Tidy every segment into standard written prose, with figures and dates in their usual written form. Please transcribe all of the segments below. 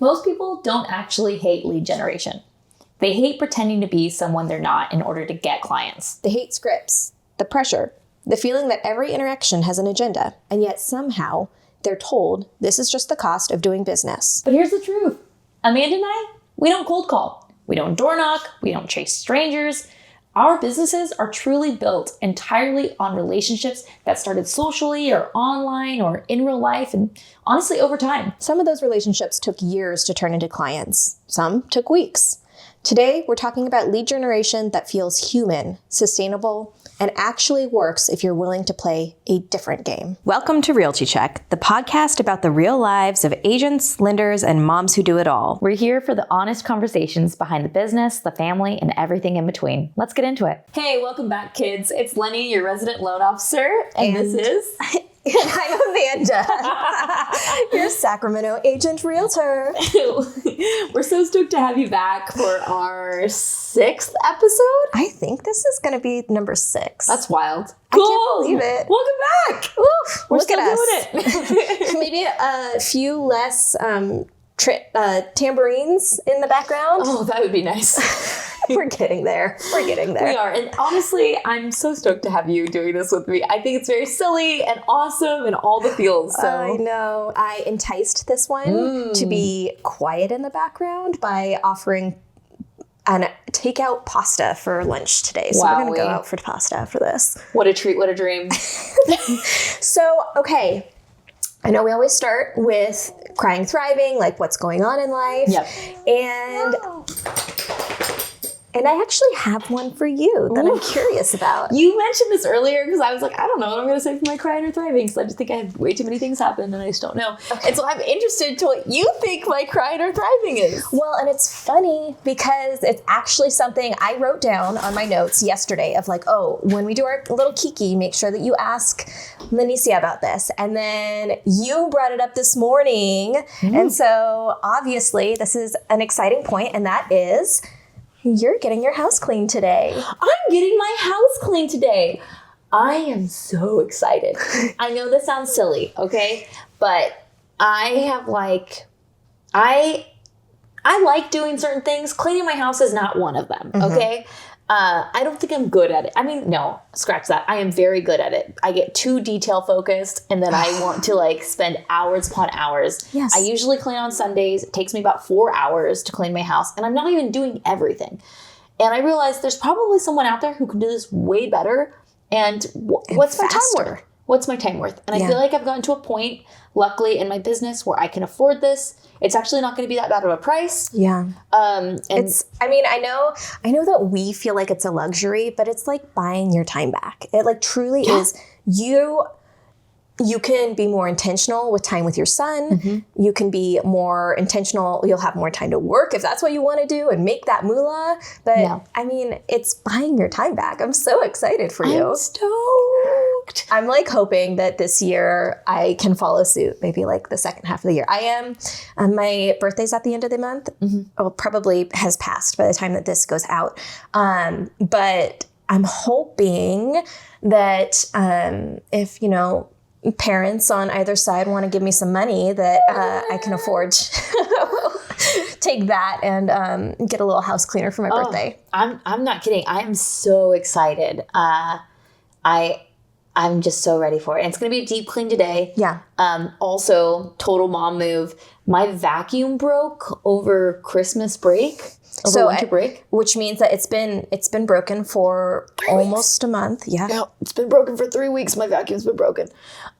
Most people don't actually hate lead generation. They hate pretending to be someone they're not in order to get clients. They hate scripts, the pressure, the feeling that every interaction has an agenda, and yet somehow they're told this is just the cost of doing business. But here's the truth. Amanda and I, we don't cold call. We don't door knock. We don't chase strangers. Our businesses are truly built entirely on relationships that started socially or online or in real life and honestly over time. Some of those relationships took years to turn into clients. Some took weeks. Today, we're talking about lead generation that feels human, sustainable, and actually works if you're willing to play a different game. Welcome to Realty Check, the podcast about the real lives of agents, lenders, and moms who do it all. We're here for the honest conversations behind the business, the family, and everything in between. Let's get into it. Hey, welcome back, kids. It's Leni, your resident loan officer, and this is... And I'm Amanda, your Sacramento agent realtor. We're so stoked to have you back for our 6th episode. I think this is going to be number 6. That's wild. Cool. I can't believe it. Welcome back. Oof, We're look still at doing it. Maybe a few less tambourines in the background. Oh, that would be nice. We're getting there. We are. And honestly, I'm so stoked to have you doing this with me. I think it's very silly and awesome and all the feels. So. I know. I enticed this one to be quiet in the background by offering an takeout pasta for lunch today. So we're going to go out for pasta after this. What a treat. What a dream. So, okay. I know we always start with crying, thriving, like what's going on in life. Yep. And I actually have one for you that I'm curious about. You mentioned this earlier because I was like, I don't know what I'm going to say for my crying or thriving because I just think I have way too many things happen and I just don't know. Okay. And so I'm interested to what you think my crying or thriving is. Well, and it's funny because it's actually something I wrote down on my notes yesterday of like, oh, when we do our little kiki, make sure that you ask Lenicia about this. And then you brought it up this morning. And so obviously this is an exciting point, and that is... You're getting your house cleaned today. I'm getting my house cleaned today. I am so excited. I know this sounds silly, okay? But I have I like doing certain things. Cleaning my house is not one of them, okay? I don't think I'm good at it. I mean, no, scratch that. I am very good at it. I get too detail focused and then I want to spend hours upon hours. Yes. I usually clean on Sundays. It takes me about 4 hours to clean my house and I'm not even doing everything. And I realized there's probably someone out there who can do this way better. And what's my time worth? What's my time worth? And I feel like I've gotten to a point, luckily, in my business where I can afford this. It's actually not going to be that bad of a price. Yeah. And I know that we feel like it's a luxury, but it's like buying your time back. It truly is. You can be more intentional with time with your son. You can be more intentional. You'll have more time to work if that's what you want to do and make that moolah. But I mean, it's buying your time back. I'm so excited for you. I'm stoked. I'm hoping that this year I can follow suit, maybe the second half of the year. I am. My birthday's at the end of the month. Well, probably has passed by the time that this goes out. But I'm hoping that if, parents on either side want to give me some money that I can afford to take that and get a little house cleaner for my birthday. I'm not kidding. I am so excited. I'm just so ready for it. And it's going to be a deep clean today. Yeah. Also, total mom move. My vacuum broke over Christmas break. Winter break, which means that it's been broken for almost a month. Yeah, it's been broken for 3 weeks. My vacuum's been broken.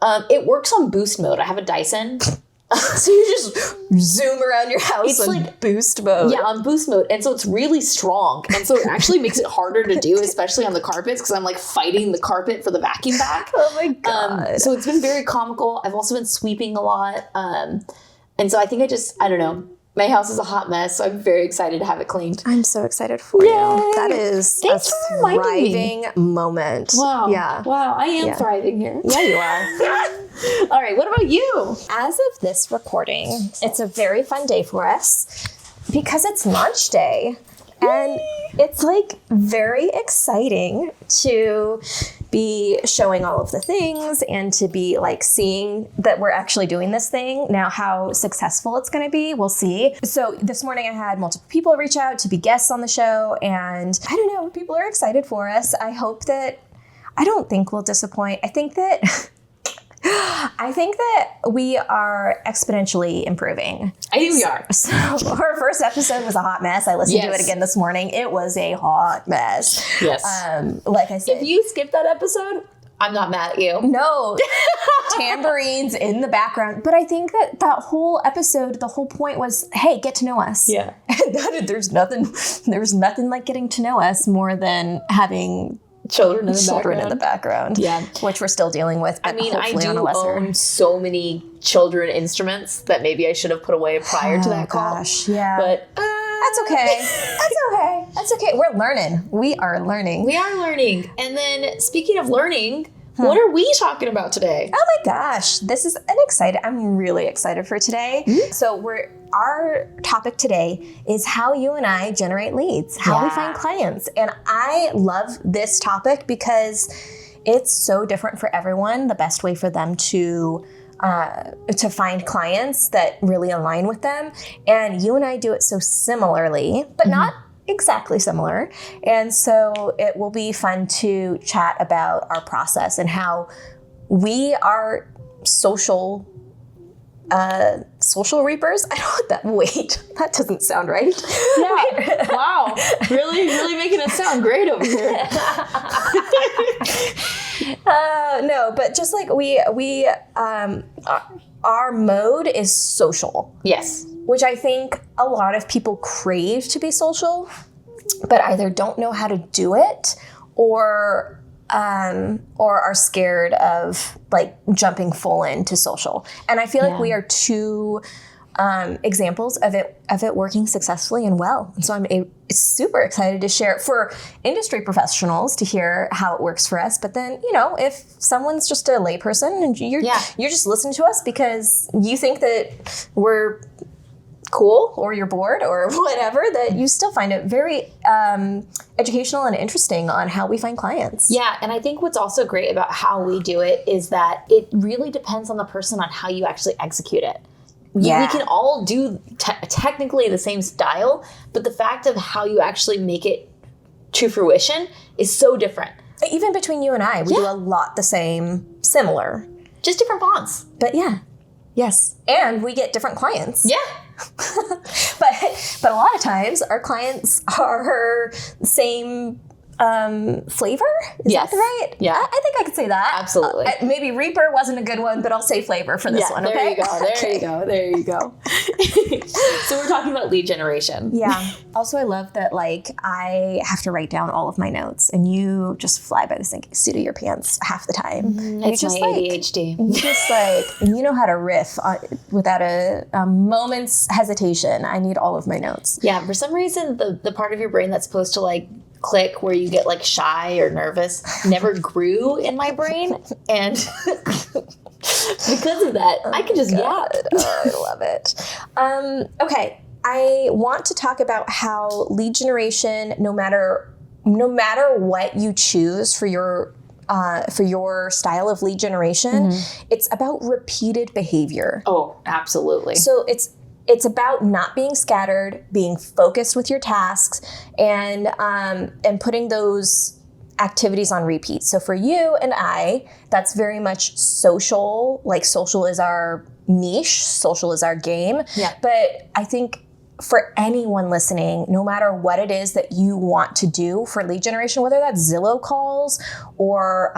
It works on boost mode. I have a Dyson, so you just zoom around your house. It's boost mode. Yeah, on boost mode, and so it's really strong, and so it actually makes it harder to do, especially on the carpets, because I'm fighting the carpet for the vacuum back. Oh my god! So it's been very comical. I've also been sweeping a lot, and so I think I don't know. My house is a hot mess, so I'm very excited to have it cleaned. I'm so excited for you. That is a thriving moment. Wow. Yeah. Wow, I am thriving here. Yeah, you are. All right, what about you? As of this recording, it's a very fun day for us because it's launch day. And it's like very exciting to be showing all of the things and to be like seeing that we're actually doing this thing. Now, how successful it's going to be, we'll see. So this morning I had multiple people reach out to be guests on the show, and I don't know, people are excited for us. I don't think we'll disappoint. I think that we are exponentially improving. I think we are. So our first episode was a hot mess. I listened to it again this morning. It was a hot mess. Yes. Like I said, if you skipped that episode, I'm not mad at you. No, tambourines in the background. But I think that whole episode, the whole point was, hey, get to know us. Yeah. And there's nothing like getting to know us more than having children in the background. Yeah. Which we're still dealing with. But I mean, I on do a lesser. own so many children instruments that maybe I should have put away prior to that call. Gosh, yeah. But that's okay. That's okay. We're learning. We are learning. And then speaking of learning, what are we talking about today? Oh my gosh. This is I'm really excited for today. Mm-hmm. So our topic today is how you and I generate leads, how we find clients. And I love this topic because it's so different for everyone. The best way for them to find clients that really align with them. And you and I do it so similarly, but not exactly similar. And so it will be fun to chat about our process and how we are social reapers. I don't that. Wait, that doesn't sound right. Yeah. Wow. Really making it sound great over here. No, but just like our mode is social. Yes. Which I think a lot of people crave to be social, but either don't know how to do it or are scared of like jumping full into social. And I feel like we are two examples of it working successfully and well. And so I'm super excited to share for industry professionals to hear how it works for us. But then, if someone's just a layperson and you're just listening to us because you think that we're cool or you're bored or whatever, that you still find it very educational and interesting on how we find clients. Yeah. And I think what's also great about how we do it is that it really depends on the person on how you actually execute it. Yeah. We can all do technically the same style, but the fact of how you actually make it to fruition is so different. Even between you and I, we do a lot the same, similar. Just different fonts. But yes. And we get different clients. Yeah. But a lot of times our clients are the same flavor. Is that right? Yeah. I think I could say that. Absolutely. Maybe Reaper wasn't a good one, but I'll say flavor for this one. There Okay. There you go. So we're talking about lead generation. Yeah. Also, I love that I have to write down all of my notes, and you just fly by the seat of your pants half the time. It's just my ADHD. You just you know how to riff without a moment's hesitation. I need all of my notes. Yeah. For some reason, the part of your brain that's supposed to click where you get shy or nervous never grew in my brain, and because of that I can just yap. I love it. Okay, I want to talk about how lead generation, no matter what you choose for your style of lead generation, it's about repeated behavior. Oh, absolutely. So it's about not being scattered, being focused with your tasks, and putting those activities on repeat. So for you and I, that's very much social. Social is our niche. Social is our game. Yeah. But I think for anyone listening, no matter what it is that you want to do for lead generation, whether that's Zillow calls or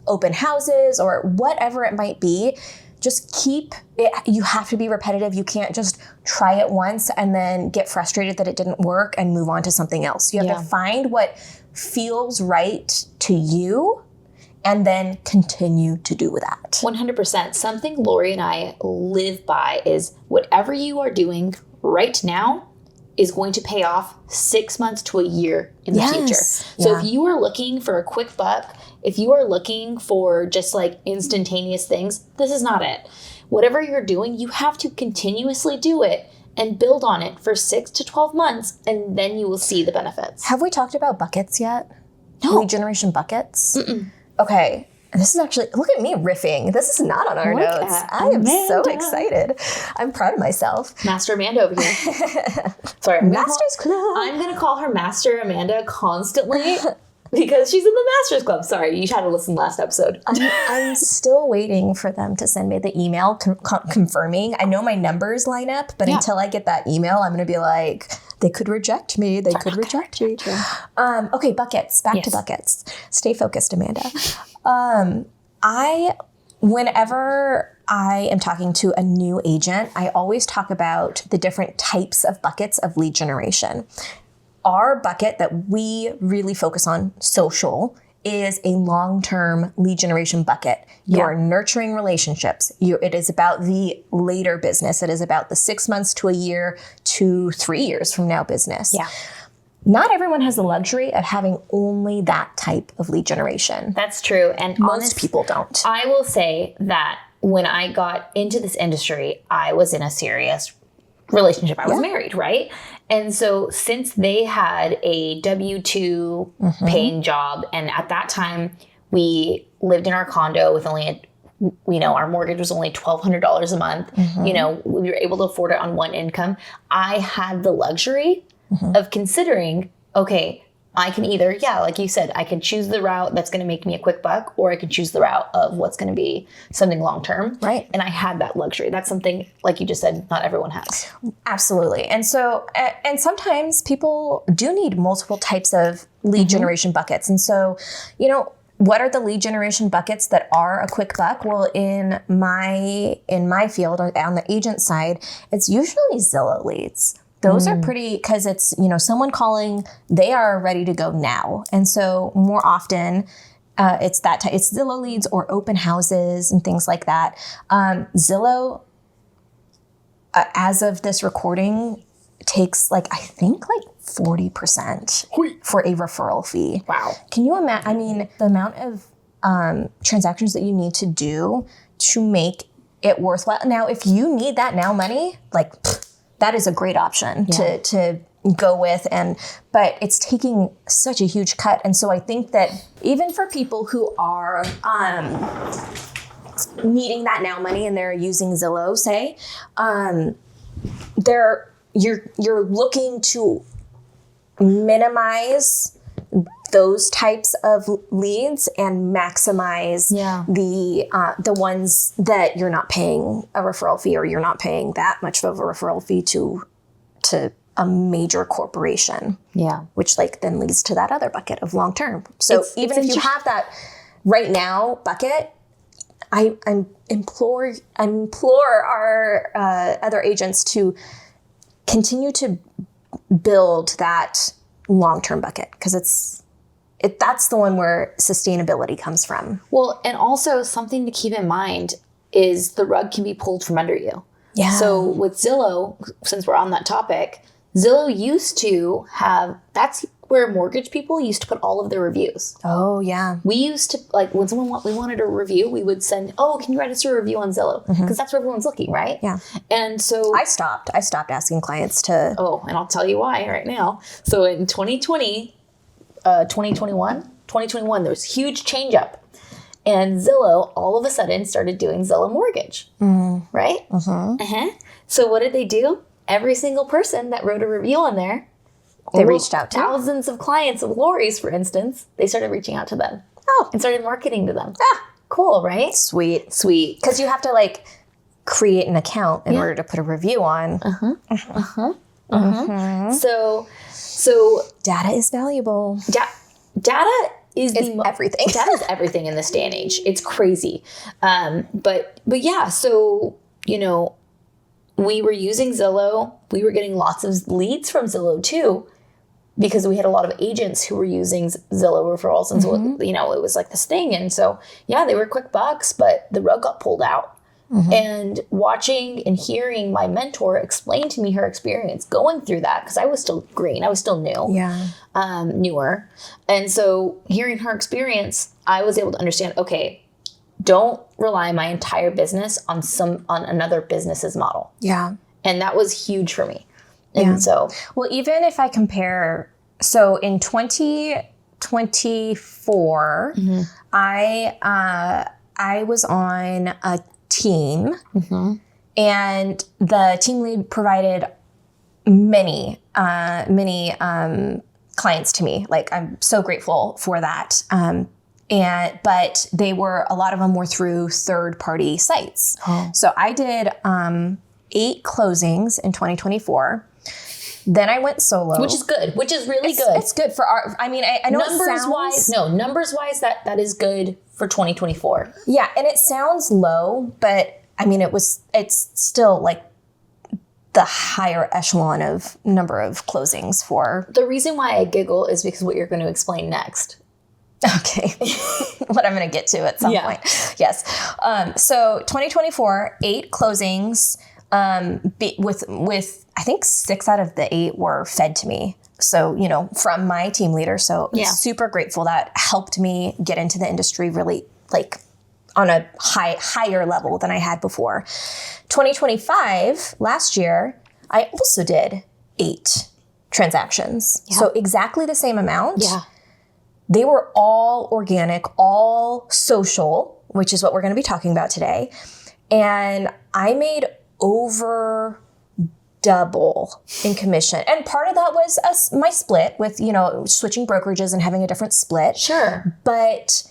open houses or whatever it might be, just keep it. You have to be repetitive. You can't just try it once and then get frustrated that it didn't work and move on to something else. You have to find what feels right to you and then continue to do that. 100%. Something Lori and I live by is whatever you are doing right now is going to pay off 6 months to a year in the future. So if you are looking for a quick buck, if you are looking for just instantaneous things, this is not it. Whatever you're doing, you have to continuously do it and build on it for 6 to 12 months, and then you will see the benefits. Have we talked about buckets yet? No. Lead generation buckets? Okay. This is actually, look at me riffing. This is not on our notes. I am so excited. I'm proud of myself. Master Amanda over here. Sorry. Master's Club. I'm going to call her Master Amanda constantly because she's in the Master's Club. Sorry, you had to listen last episode. I'm still waiting for them to send me the email confirming. I know my numbers line up, but until I get that email, I'm going to be like, they could reject me. They could reject me. Okay, buckets. Back to buckets. Stay focused, Amanda. Whenever I am talking to a new agent, I always talk about the different types of buckets of lead generation. Our bucket that we really focus on, social, is a long-term lead generation bucket. You are nurturing relationships. It is about the later business. It is about the 6 months to a year to 3 years from now business. Yeah. Not everyone has the luxury of having only that type of lead generation. That's true. And most people don't. I will say that when I got into this industry, I was in a serious relationship. I was married, right? And so since they had a W-2 paying job, and at that time we lived in our condo with only our mortgage was only $1,200 a month. We were able to afford it on one income. I had the luxury of considering, okay, I can either, like you said, I can choose the route that's going to make me a quick buck, or I can choose the route of what's going to be something long-term. Right. And I had that luxury. That's something, like you just said, not everyone has. Absolutely. And so, and sometimes people do need multiple types of lead generation buckets. And so, what are the lead generation buckets that are a quick buck? Well, in my field, on the agent side, it's usually Zillow leads. Those are pretty, because it's, someone calling, they are ready to go now. And so more often, it's that type, it's Zillow leads or open houses and things like that. Zillow, as of this recording, takes I think 40% for a referral fee. Wow. Can you imagine, the amount of transactions that you need to do to make it worthwhile. Now, if you need that now money, that is a great option to go with, but it's taking such a huge cut. And so I think that even for people who are needing that now money and they're using Zillow, say, you're looking to minimize those types of leads and maximize the ones that you're not paying a referral fee, or you're not paying that much of a referral fee to a major corporation. Yeah. Which then leads to that other bucket of long term. So even if you have that right now bucket, I implore our other agents to continue to build that long-term bucket, because that's the one where sustainability comes from. Well, and also something to keep in mind is the rug can be pulled from under you. Yeah. So with Zillow, since we're on that topic, Zillow used to have, that's where mortgage people used to put all of their reviews. Oh, yeah. We used to, when we wanted a review, we would send, can you write us a review on Zillow? Because that's where everyone's looking, right? Yeah. And so I stopped asking clients to. Oh, and I'll tell you why right now. So in 2021, there was huge change up. And Zillow all of a sudden started doing Zillow Mortgage, right? So what did they do? Every single person that wrote a review on there, they reached out to thousands of clients of Lori's, for instance. They started reaching out to them. Oh, and started marketing to them. Ah, cool, right? Sweet. Because you have to create an account in order to put a review on. So data is valuable. Data is everything. Data is everything in this day and age. It's crazy. But yeah, so, we were using Zillow. We were getting lots of leads from Zillow too, because we had a lot of agents who were using Zillow referrals. And so, it was this thing. And so, they were quick bucks, but the rug got pulled out. And watching and hearing my mentor explain to me her experience going through that, because I was still green, I was still new, newer. And so hearing her experience, I was able to understand, okay, don't rely my entire business on another business's model. Yeah. And that was huge for me. And so, well, even if I compare, so in 2024, I was on a team, and the team lead provided many clients to me. Like, I'm so grateful for that. But a lot of them were through third-party sites. So I did 8 closings in 2024. Then I went solo. which is good, which is really good. It's good for I know numbers wise, that is good for 2024. Yeah, and it sounds low, but I mean, it's still like the higher echelon of number of closings for. The reason why I giggle is because what you're going to explain next. Okay. What I'm going to get to at some point. Yes. So 2024, 8 closings, with I think 6 out of the 8 were fed to me. So, from my team leader. So super grateful. That helped me get into the industry really like on a higher level than I had before. 2025, last year, I also did 8 transactions. Yeah. So exactly the same amount. Yeah. They were all organic, all social, which is what we're going to be talking about today. And I made over double in commission. And part of that was my split with, switching brokerages and having a different split. Sure. But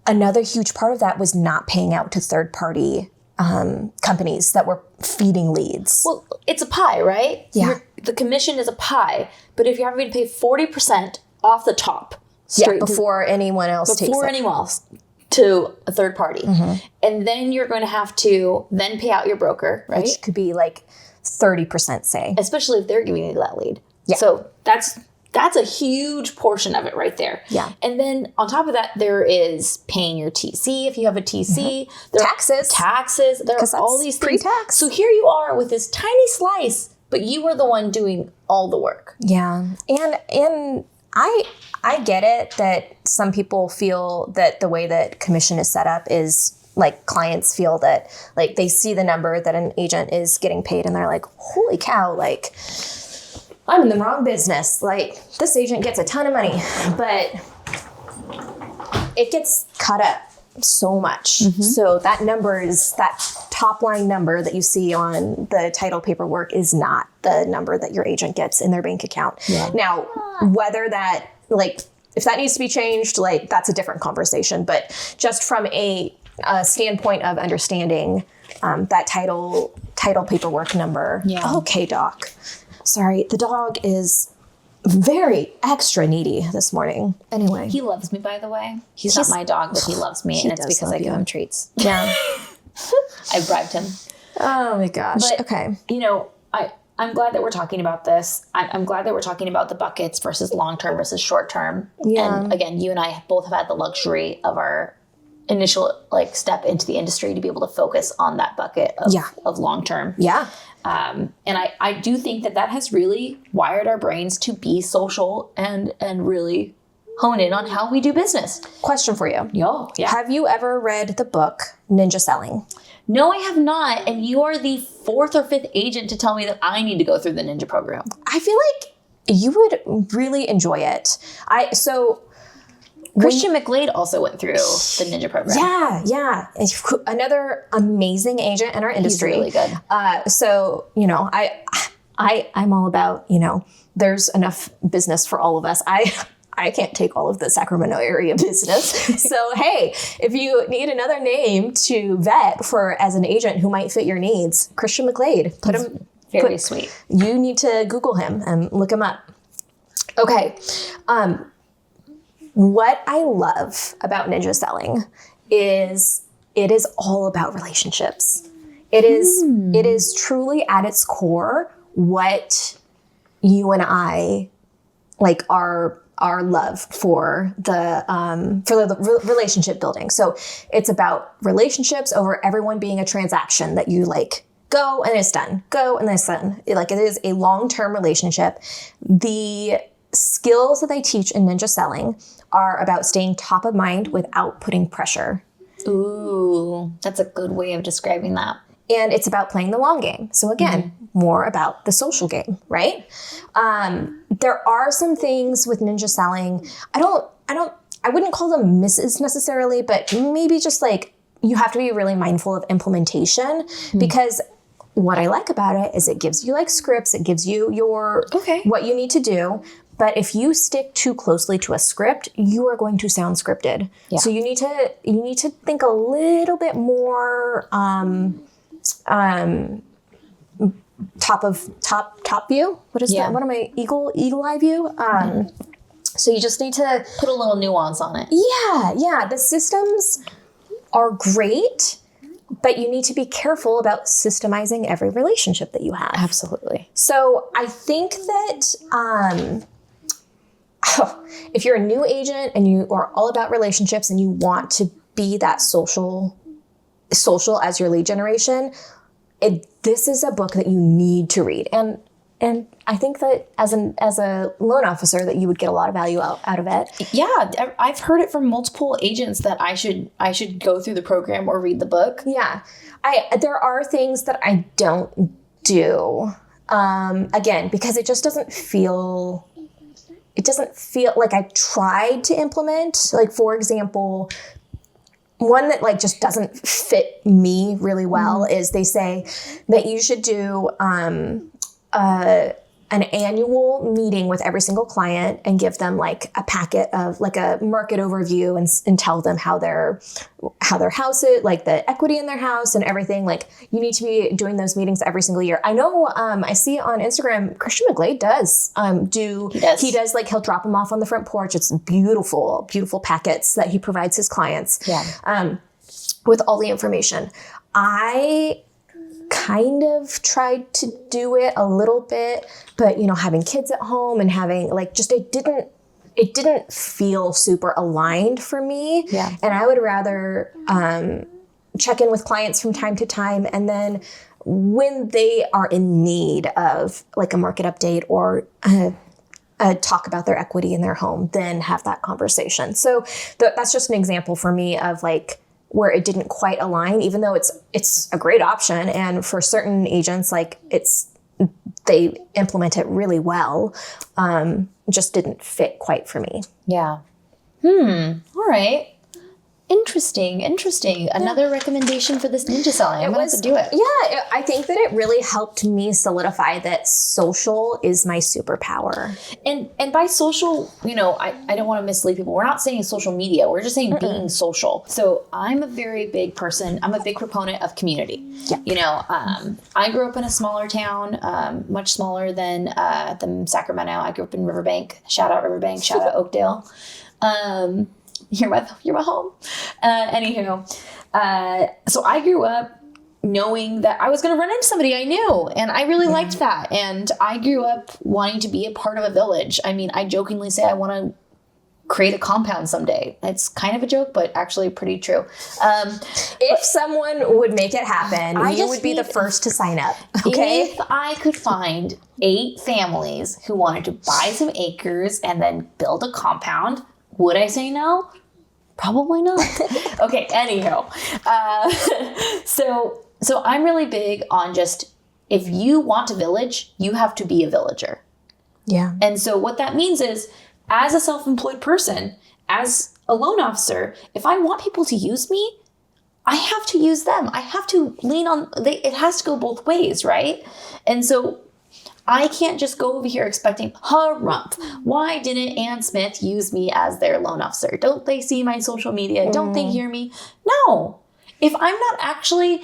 another huge part of that was not paying out to third-party companies that were feeding leads. Well, it's a pie, right? Yeah. The commission is a pie. But if you're having to pay 40% off the top, before anyone else takes it. Before anyone else to a third party. And then you're going to have to then pay out your broker, right? Which could be like 30%, say. Especially if they're giving you that lead. Yeah. So that's a huge portion of it right there. Yeah. And then on top of that, there is paying your TC if you have a TC. There taxes. There are all these things. Pre-tax. So here you are with this tiny slice, but you were the one doing all the work. Yeah. And I get it that some people feel that the way that commission is set up is like clients feel that like they see the number that an agent is getting paid and they're like, holy cow, like I'm in the wrong business. Like this agent gets a ton of money, but it gets cut up so much. So that top line number that you see on the title paperwork is not the number that your agent gets in their bank account. Yeah. Now, whether that if that needs to be changed, that's a different conversation. But just from a standpoint of understanding that title paperwork number. Yeah. Okay, doc. Sorry, the dog is very extra needy this morning. Anyway. He loves me, by the way. He's not my dog, but he loves me. And it's because I give him treats. Yeah. I bribed him. Oh my gosh. But, okay. I'm glad that we're talking about this. I'm glad that we're talking about the buckets versus long-term versus short-term. Yeah. And again, you and I both have had the luxury of our initial step into the industry to be able to focus on that bucket of long-term. Yeah. And I do think that has really wired our brains to be social and really hone in on how we do business. Question for you. Yeah. Have you ever read the book Ninja Selling? No, I have not. And you are the 4th or 5th agent to tell me that I need to go through the Ninja program. I feel like you would really enjoy it. Christian McGlade also went through the Ninja program. Yeah. Another amazing agent in our industry. He's really good. I'm all about, there's enough business for all of us. I can't take all of the Sacramento area business. So, hey, if you need another name to vet as an agent who might fit your needs, Christian McGlade. Very sweet. You need to Google him and look him up. Okay. What I love about Ninja Selling is it is all about relationships. It is truly at its core what you and I our love for the relationship building. So it's about relationships over everyone being a transaction that you go and it's done. Go and it's done. It is a long-term relationship. The skills that they teach in Ninja Selling are about staying top of mind without putting pressure. Ooh, that's a good way of describing that. And it's about playing the long game. So again, more about the social game, right? There are some things with ninja selling. I wouldn't call them misses necessarily, but maybe just like you have to be really mindful of implementation because what I like about it is it gives you like scripts, it gives you your what you need to do. But if you stick too closely to a script, you are going to sound scripted. Yeah. So you need to think a little bit more top view. What is that? What am I? Eagle eye view. So you just need to put a little nuance on it. Yeah. The systems are great, but you need to be careful about systemizing every relationship that you have. Absolutely. So I think that if you're a new agent and you are all about relationships and you want to be that social as your lead generation, this is a book that you need to read. And I think that as a loan officer that you would get a lot of value out of it. Yeah, I've heard it from multiple agents that I should go through the program or read the book. Yeah, there are things that I don't do, again, because it just doesn't feel like I tried to implement. Like, for example, one that like just doesn't fit me really well is they say that you should do an annual meeting with every single client and give them like a packet of like a market overview and tell them how their house is, like the equity in their house and everything. Like you need to be doing those meetings every single year. I know I see on Instagram, Christian McGlade does he does like he'll drop them off on the front porch. It's beautiful packets that he provides his clients with all the information. I kind of tried to do it a little bit, but having kids at home and having like just it didn't feel super aligned for me. Yeah. And I would rather check in with clients from time to time, and then when they are in need of like a market update or a talk about their equity in their home, then have that conversation. So that's just an example for me of like where it didn't quite align, even though it's a great option. And for certain agents, like they implement it really well. Just didn't fit quite for me. Yeah. All right. Interesting. Another recommendation for this ninja selling. I'm going to have to do it. Yeah. I think that it really helped me solidify that social is my superpower. And by social, I don't want to mislead people. We're not saying social media. We're just saying being social. So I'm a very big person. I'm a big proponent of community. Yeah. I grew up in a smaller town, much smaller than Sacramento. I grew up in Riverbank. Shout out Riverbank. Shout out Oakdale. You're my home. So I grew up knowing that I was going to run into somebody I knew, and I really liked that. And I grew up wanting to be a part of a village. I mean, I jokingly say I want to create a compound someday. It's kind of a joke, but actually pretty true. If someone would make it happen, you would be the first to sign up. Okay. If I could find 8 families who wanted to buy some acres and then build a compound, would I say no? Probably not. Okay, anyhow. So I'm really big on just, if you want a village, you have to be a villager. Yeah. And so what that means is, as a self-employed person, as a loan officer, if I want people to use me, I have to use them. I have to lean on, it has to go both ways, right? And so I can't just go over here expecting, harumph, why didn't Ann Smith use me as their loan officer? Don't they see my social media? Don't they hear me? No. If I'm not actually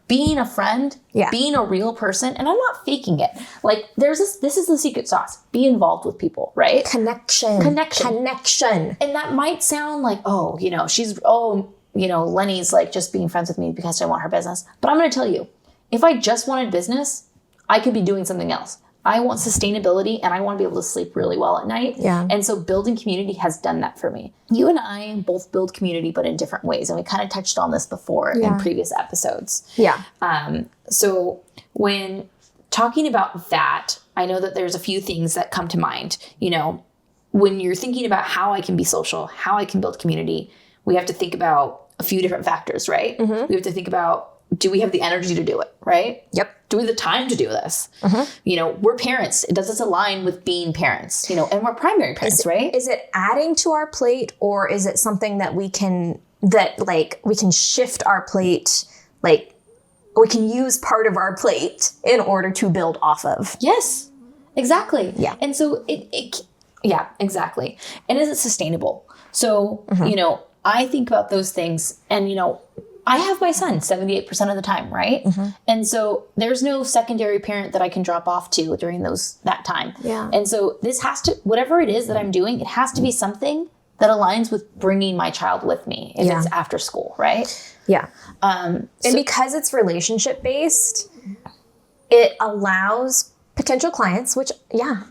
being a friend, being a real person, and I'm not faking it. Like this is the secret sauce. Be involved with people, right? Connection. And that might sound like, Lenny's like just being friends with me because I want her business. But I'm going to tell you, if I just wanted business, I could be doing something else. I want sustainability, and I want to be able to sleep really well at night. Yeah. And so building community has done that for me. You and I both build community, but in different ways. And we kind of touched on this before in previous episodes. Yeah. So when talking about that, I know that there's a few things that come to mind. When you're thinking about how I can be social, how I can build community, we have to think about a few different factors, right? Mm-hmm. We have to think about do we have the energy to do it, right? Yep. Do we have the time to do this? You know, we're parents. Does this align with being parents? You know, and we're primary parents, right? Is it adding to our plate, or is it something that we can shift our plate, like we can use part of our plate in order to build off of? Yes, exactly. Yeah. And so yeah, exactly. And is it sustainable? So, you know, I think about those things, and, you know, I have my son 78% of the time, right? And so there's no secondary parent that I can drop off to during that time. Yeah. And so this has to, whatever it is that I'm doing, it has to be something that aligns with bringing my child with me if it's after school, right? Yeah. And because it's relationship based, it allows potential clients, which,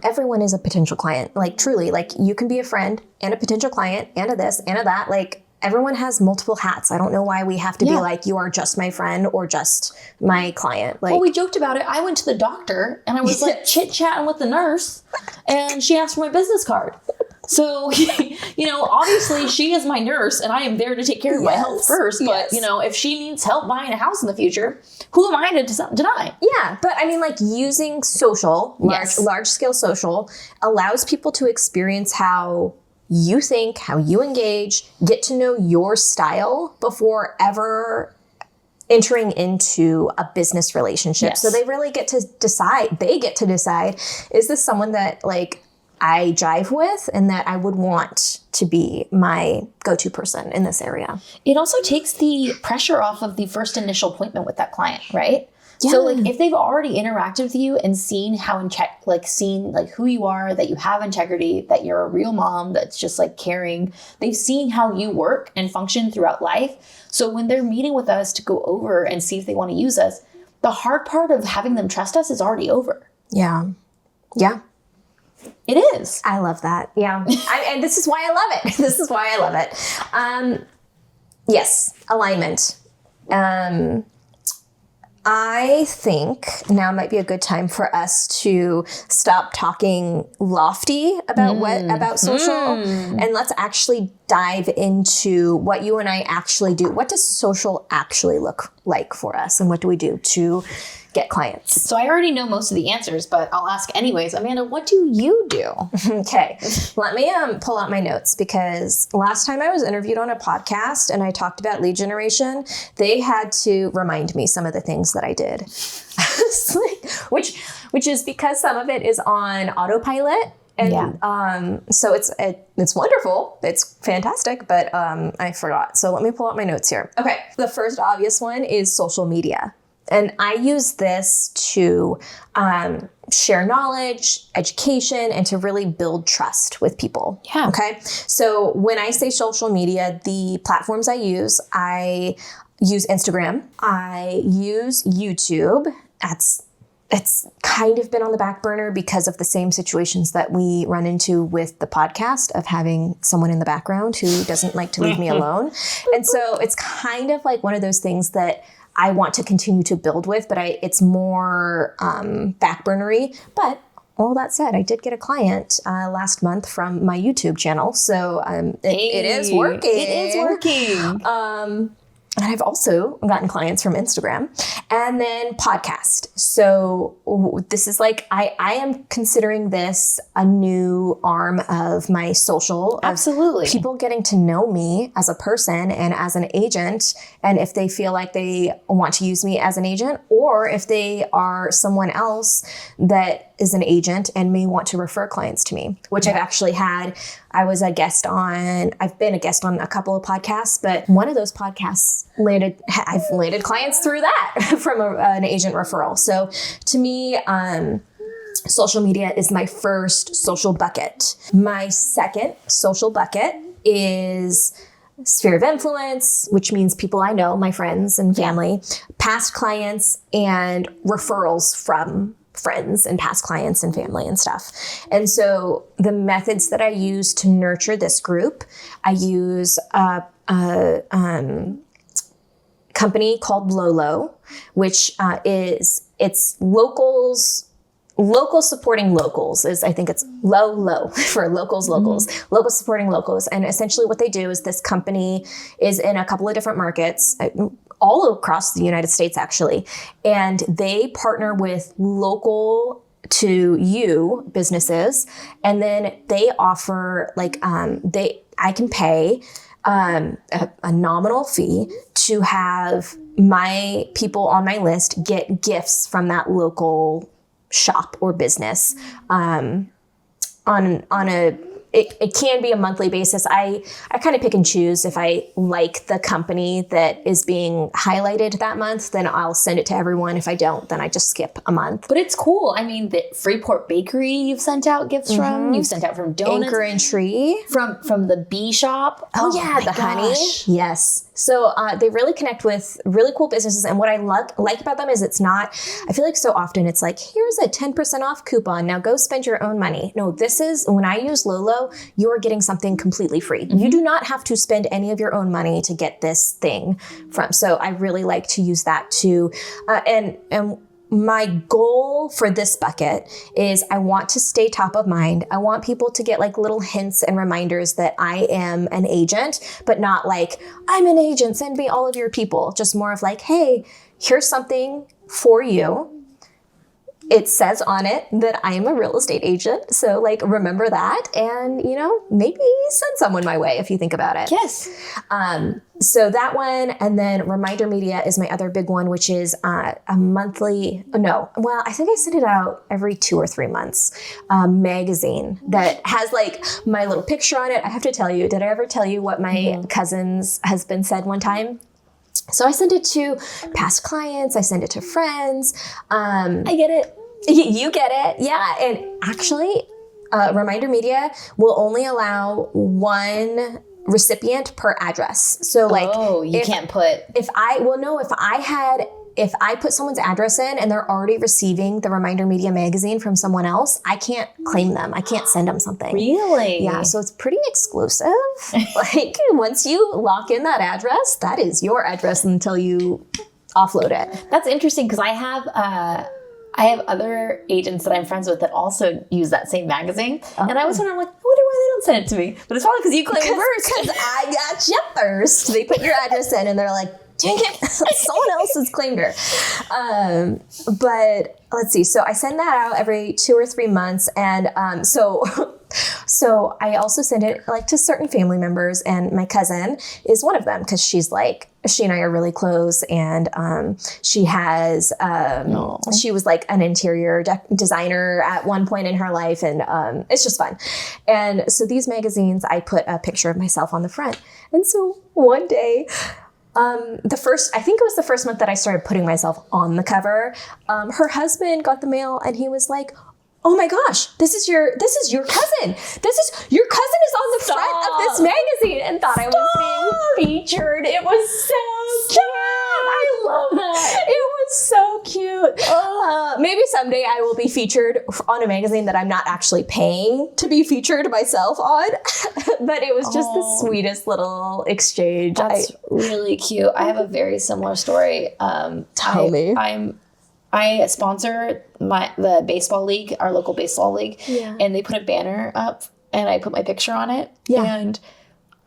everyone is a potential client. Like, truly, like, you can be a friend and a potential client and a this and a that. Like, everyone has multiple hats. I don't know why we have to be like, you are just my friend or just my client. Like, well, we joked about it. I went to the doctor and I was like chit-chatting with the nurse, and she asked for my business card. So, you know, obviously she is my nurse and I am there to take care of my health first. But, you know, if she needs help buying a house in the future, who am I to deny? Yeah. But I mean, like, using social, large scale social, allows people to experience how you think, how you engage, get to know your style before ever entering into a business relationship. So they really get to decide, is this someone that, like, I jive with and that I would want to be my go-to person in this area. It also takes the pressure off of the first initial appointment with that client, right? Yeah. So, like, if they've already interacted with you and seen seen who you are, that you have integrity, that you're a real mom that's just, like, caring, they've seen how you work and function throughout life. So when they're meeting with us to go over and see if they want to use us, the hard part of having them trust us is already over. Yeah. Yeah. It is. I love that. Yeah. And this is why I love it. Yes. Alignment. I think now might be a good time for us to stop talking lofty about social, and let's actually dive into what you and I actually do. What does social actually look like for us, and what do we do to get clients? So I already know most of the answers, but I'll ask anyways. Amanda, what do you do? Okay. Let me pull out my notes, because last time I was interviewed on a podcast and I talked about lead generation, they had to remind me some of the things that I did. which is because some of it is on autopilot. And so it's wonderful. It's fantastic, but I forgot. So let me pull out my notes here. Okay. The first obvious one is social media. And I use this to share knowledge, education, and to really build trust with people. Yeah. Okay. So when I say social media, the platforms I use Instagram. I use YouTube. It's kind of been on the back burner because of the same situations that we run into with the podcast of having someone in the background who doesn't like to leave me alone. And so it's kind of like one of those things that I want to continue to build with, but it's more back burnery. But all that said, I did get a client last month from my YouTube channel. So it is working. It is working. And I've also gotten clients from Instagram, and then podcast. So this is like, I am considering this a new arm of my social. Absolutely. People getting to know me as a person and as an agent. And if they feel like they want to use me as an agent, or if they are someone else that is an agent and may want to refer clients to me, which I've actually had. I've been a guest on a couple of podcasts, but one of those podcasts I've landed clients through that from an agent referral. So to me, social media is my first social bucket. My second social bucket is sphere of influence, which means people I know, my friends and family, past clients, and referrals from friends and past clients and family and stuff. And so the methods that I use to nurture this group, I use a company called Lolo, which it's locals local supporting locals is, I think it's low for locals, locals supporting locals. And essentially what they do is this company is in a couple of different markets, all across the United States, actually. And they partner with local to you businesses. And then they offer I can pay a nominal fee to have my people on my list get gifts from that local shop or business it can be a monthly basis. I kind of pick and choose. If I like the company that is being highlighted that month, then I'll send it to everyone. If I don't, then I just skip a month. But it's cool. I mean, the Freeport Bakery you've sent out gifts from. You've sent out from Donuts. Anchor and Tree. From the bee shop. Oh yeah, the honey. Yes. So they really connect with really cool businesses. And what I like about them is it's not, I feel like so often it's like, here's a 10% off coupon. Now go spend your own money. No, this is, when I use Lolo, you're getting something completely free. You do not have to spend any of your own money to get this thing from. So I really like to use that too. And my goal for this bucket is I want to stay top of mind. I want people to get like little hints and reminders that I am an agent, but not like, I'm an agent, send me all of your people. Just more of like, hey, here's something for you. It says on it that I am a real estate agent. So like, remember that. And, maybe send someone my way if you think about it. Yes. So that one. And then Reminder Media is my other big one, which is I think I send it out every 2 or 3 months, magazine that has like my little picture on it. I have to tell you, did I ever tell you what my cousin's husband said one time? So I send it to past clients. I send it to friends. I get it. You get it. Yeah. And actually, Reminder Media will only allow one recipient per address. So like, if I put someone's address in and they're already receiving the Reminder Media magazine from someone else, I can't claim them. I can't send them something. Really? Yeah. So it's pretty exclusive. Like once you lock in that address, that is your address until you offload it. That's interesting because I have other agents that I'm friends with that also use that same magazine. Oh. And I was wondering, I wonder why they don't send it to me. But it's probably because you claim it first. Because I got you first. They put your address in and they're like, dang it, someone else has claimed her. But let's see. So I send that out every 2 or 3 months. And so I also send it like to certain family members, and my cousin is one of them because she and I are really close, and she has she was like an interior designer at one point in her life, and it's just fun. And so these magazines, I put a picture of myself on the front, and so one day. I think it was the first month that I started putting myself on the cover. Her husband got the mail and he was like, oh my gosh, this is your cousin. Your cousin is on the front of this magazine, and thought I was being featured. It was so cute. I love that. It was so cute. Maybe someday I will be featured on a magazine that I'm not actually paying to be featured myself on. But it was just the sweetest little exchange. That's really cute. I have a very similar story. Tell me. I sponsor the baseball league, our local baseball league, and they put a banner up and I put my picture on it. Yeah. And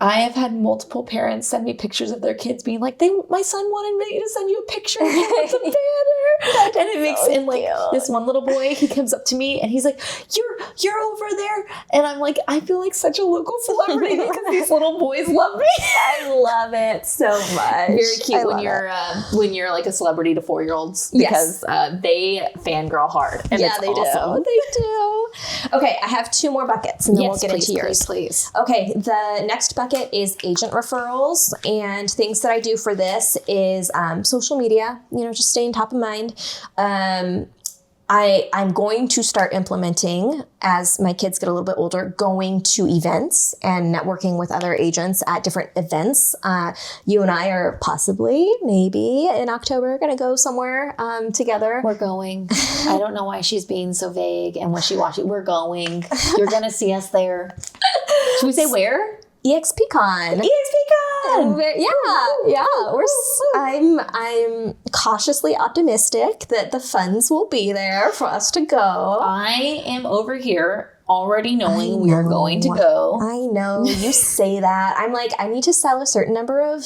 I have had multiple parents send me pictures of their kids being like, my son wanted me to send you a picture of the banner. And it makes, and like this one little boy, he comes up to me and he's like, you're over there. And I'm like, I feel like such a local celebrity because these little boys love me. I love it so much. Very cute when you're like a celebrity to 4-year-olds because they fangirl hard. And yeah, they awesome. do. They do. Okay, I have 2 more buckets and then we'll get into yours. Please. Okay, the next bucket is agent referrals, and things that I do for this is social media, just staying top of mind. I'm going to start implementing, as my kids get a little bit older, going to events and networking with other agents at different events. You and I are maybe in October, going to go somewhere together. We're going. I don't know why she's being so vague and wishy-washy. We're going. You're going to see us there. Should we say where? EXPCon. fun. I'm cautiously optimistic that the funds will be there for us to go. I am over here already knowing we are going to go. I know you say that. I'm like, I need to sell a certain number of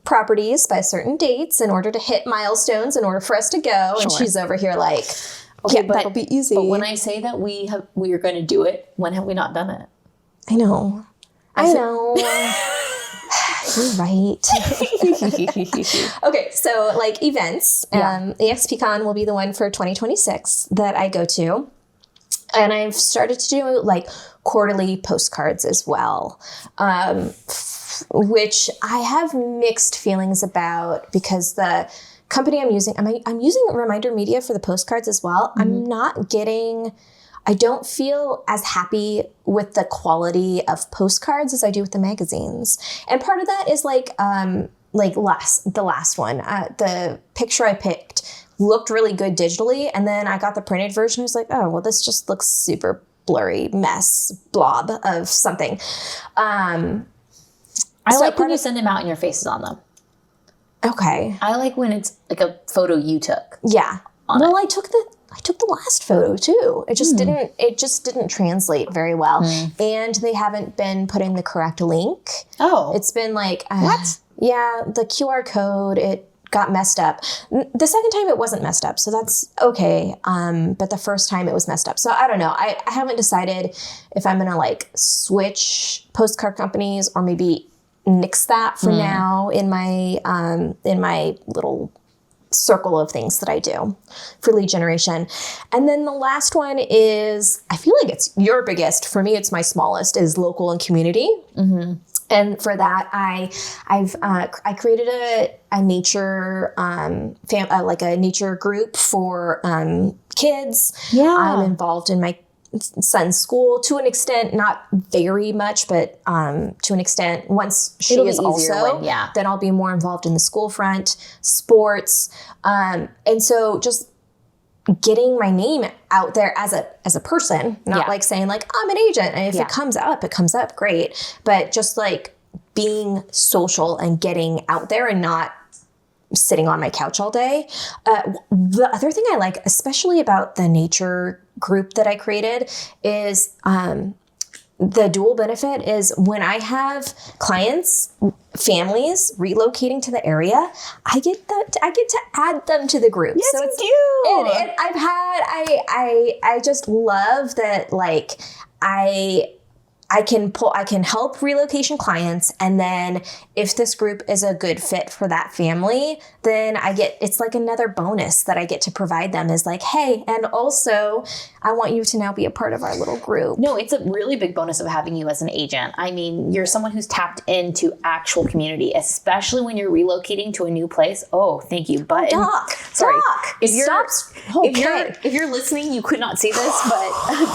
properties by certain dates in order to hit milestones in order for us to go. Sure. And she's over here like, okay, but that'll be easy. But when I say that we are going to do it, when have we not done it? I know. You're right. Okay, so like events, EXPCon will be the one for 2026 that I go to. And I've started to do like quarterly postcards as well, which I have mixed feelings about because the company I'm using Reminder Media for the postcards as well. Mm-hmm. I don't feel as happy with the quality of postcards as I do with the magazines. And part of that is the last one. The picture I picked looked really good digitally. And then I got the printed version. I was like, oh, well, this just looks super blurry mess blob of something. I like when you send them out and your face is on them. Okay. I like when it's like a photo you took. Yeah. Well, I took the last photo too. It just didn't translate very well. And they haven't been putting the correct link. Oh. It's been like what? Yeah, the QR code, it got messed up. The second time it wasn't messed up, so that's okay. But the first time it was messed up. So I don't know. I haven't decided if I'm gonna like switch postcard companies or maybe nix that for now in my little circle of things that I do for lead generation. And then the last one is, I feel like it's your biggest. For me, it's my smallest, is local and community. Mm-hmm. And for that, I created a nature like a nature group for kids. Yeah, I'm involved in my son's school to an extent, not very much, but to an extent. Once she is also, then I'll be more involved in the school front, sports, and so just getting my name out there as a person, not like saying like I'm an agent, and if it comes up, great, but just like being social and getting out there and not sitting on my couch all day. The other thing I like, especially about the nature group that I created, is the dual benefit is when I have clients, families relocating to the area, I get to add them to the group. Yes, so it's cute. I just love that. Like I can help relocation clients, and then if this group is a good fit for that family, then it's like another bonus that I get to provide them, is like, hey, and also I want you to now be a part of our little group. No, it's a really big bonus of having you as an agent. I mean, you're someone who's tapped into actual community, especially when you're relocating to a new place. Oh, thank you. But Doc. If you're listening, you could not see this, but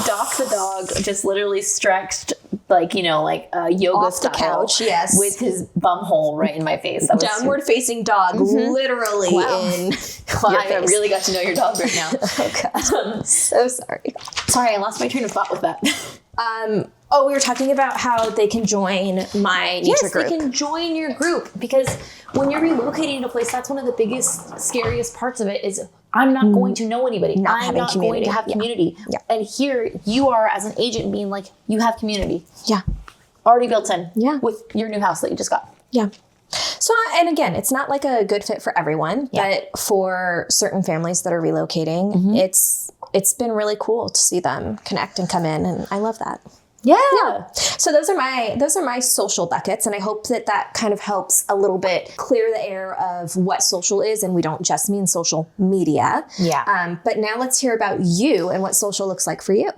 Doc the dog just literally stretched like a yoga off style the couch, yes, with his bum hole right in my face. That was downward facing dog, literally in your face. I really got to know your dog right now. Oh God, so sorry. Sorry, I lost my train of thought with that. We were talking about how they can join my nature group. Yes, they can join your group, because when you're relocating to a place, that's one of the biggest, scariest parts of it is I'm not going to know anybody. I'm not going to have community. Yeah. And here you are as an agent being like, you have community. Yeah. Already built in. Yeah. With your new house that you just got. Yeah. So, and again, it's not like a good fit for everyone, but for certain families that are relocating, it's been really cool to see them connect and come in, and I love that. Yeah. So those are my social buckets, and I hope that kind of helps a little bit clear the air of what social is, and we don't just mean social media. Yeah. But now let's hear about you and what social looks like for you.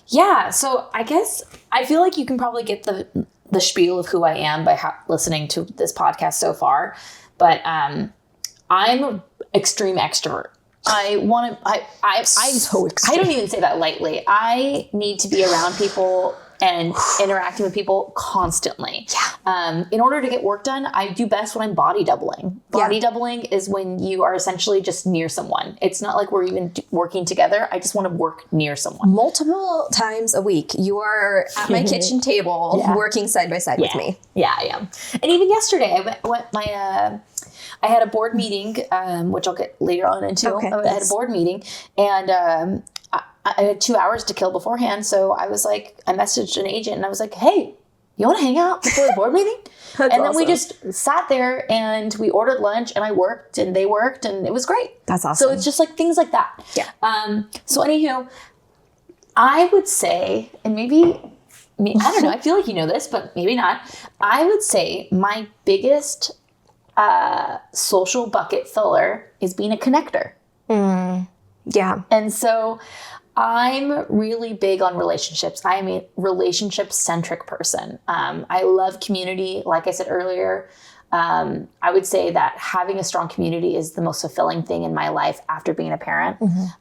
Yeah. So I guess I feel like you can probably get the spiel of who I am by listening to this podcast so far, but I'm an extreme extrovert. I'm so excited. I don't even say that lightly. I need to be around people and interacting with people constantly. Yeah. In order to get work done, I do best when I'm body doubling. Body doubling is when you are essentially just near someone. It's not like we're even working together. I just want to work near someone. Multiple times a week, you are at my kitchen table working side by side with me. Yeah, I am. And even yesterday, I had a board meeting, which I'll get later on into. Okay, I had a board meeting, and I had 2 hours to kill beforehand. So I was like, I messaged an agent and I was like, hey, you want to hang out before the board meeting? And then we just sat there and we ordered lunch and I worked and they worked and it was great. That's awesome. So it's just like things like that. Yeah. So anywho, I would say, and maybe, I don't know, I feel like you know this, but maybe not. I would say my biggest social bucket filler is being a connector. Yeah. And so I'm really big on relationships. I'm a relationship-centric person. I love community. Like I said earlier, I would say that having a strong community is the most fulfilling thing in my life after being a parent.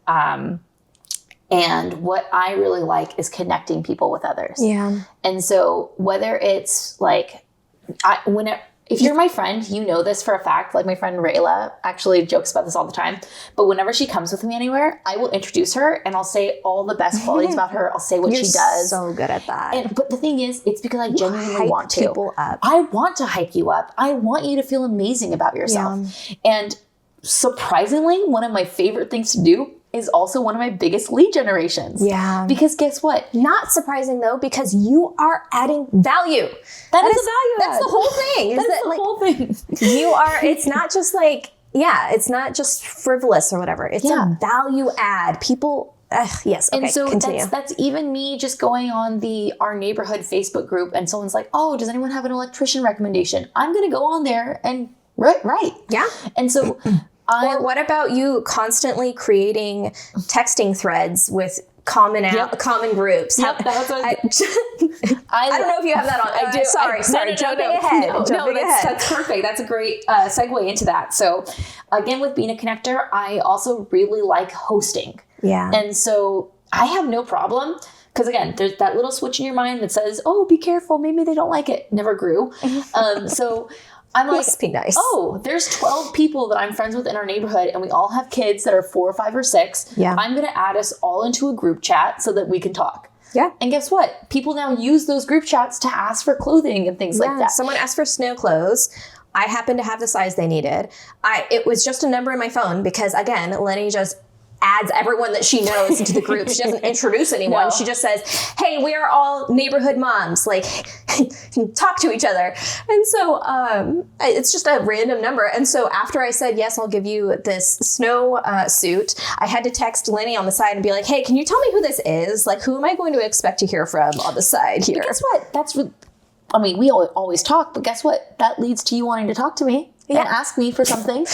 And what I really like is connecting people with others. Yeah. And so whether it's like, if you're my friend, you know this for a fact. Like my friend Rayla actually jokes about this all the time. But whenever she comes with me anywhere, I will introduce her and I'll say all the best qualities about her. I'll say what she does. You're so good at that. But the thing is, it's because I genuinely want to. People up. I want to hype you up. I want you to feel amazing about yourself. Yeah. And surprisingly, one of my favorite things to do is also one of my biggest lead generations. Yeah. Because guess what? Not surprising though, because you are adding value. That is a value That's add. the whole thing. That's the whole thing. You are, it's not just like, it's not just frivolous or whatever. It's a value add. People, yes. Okay, and so continue. that's even me just going on our neighborhood Facebook group and someone's like, oh, does anyone have an electrician recommendation? I'm going to go on there and write. Yeah. And so or what about you constantly creating texting threads with common groups? Yep, that's what I don't know if you have that on. I do. Sorry. Jumping ahead. That's perfect. That's a great segue into that. So again, with being a connector, I also really like hosting. Yeah. And so I have no problem. Because again, there's that little switch in your mind that says, oh, be careful. Maybe they don't like it. Never grew. So I'm like, be nice. Oh, there's 12 people that I'm friends with in our neighborhood and we all have kids that are 4 or 5 or 6. Yeah. I'm going to add us all into a group chat so that we can talk. Yeah. And guess what? People now use those group chats to ask for clothing and things like that. Someone asked for snow clothes. I happened to have the size they needed. It was just a number in my phone because, again, Leni just adds everyone that she knows into the group. She doesn't introduce anyone. No. She just says, hey, we are all neighborhood moms. Like, talk to each other. And so it's just a random number. And so after I said, yes, I'll give you this snow suit, I had to text Leni on the side and be like, hey, can you tell me who this is? Like, who am I going to expect to hear from on the side here? But guess what? We always talk, but guess what? That leads to you wanting to talk to me. And ask me for something.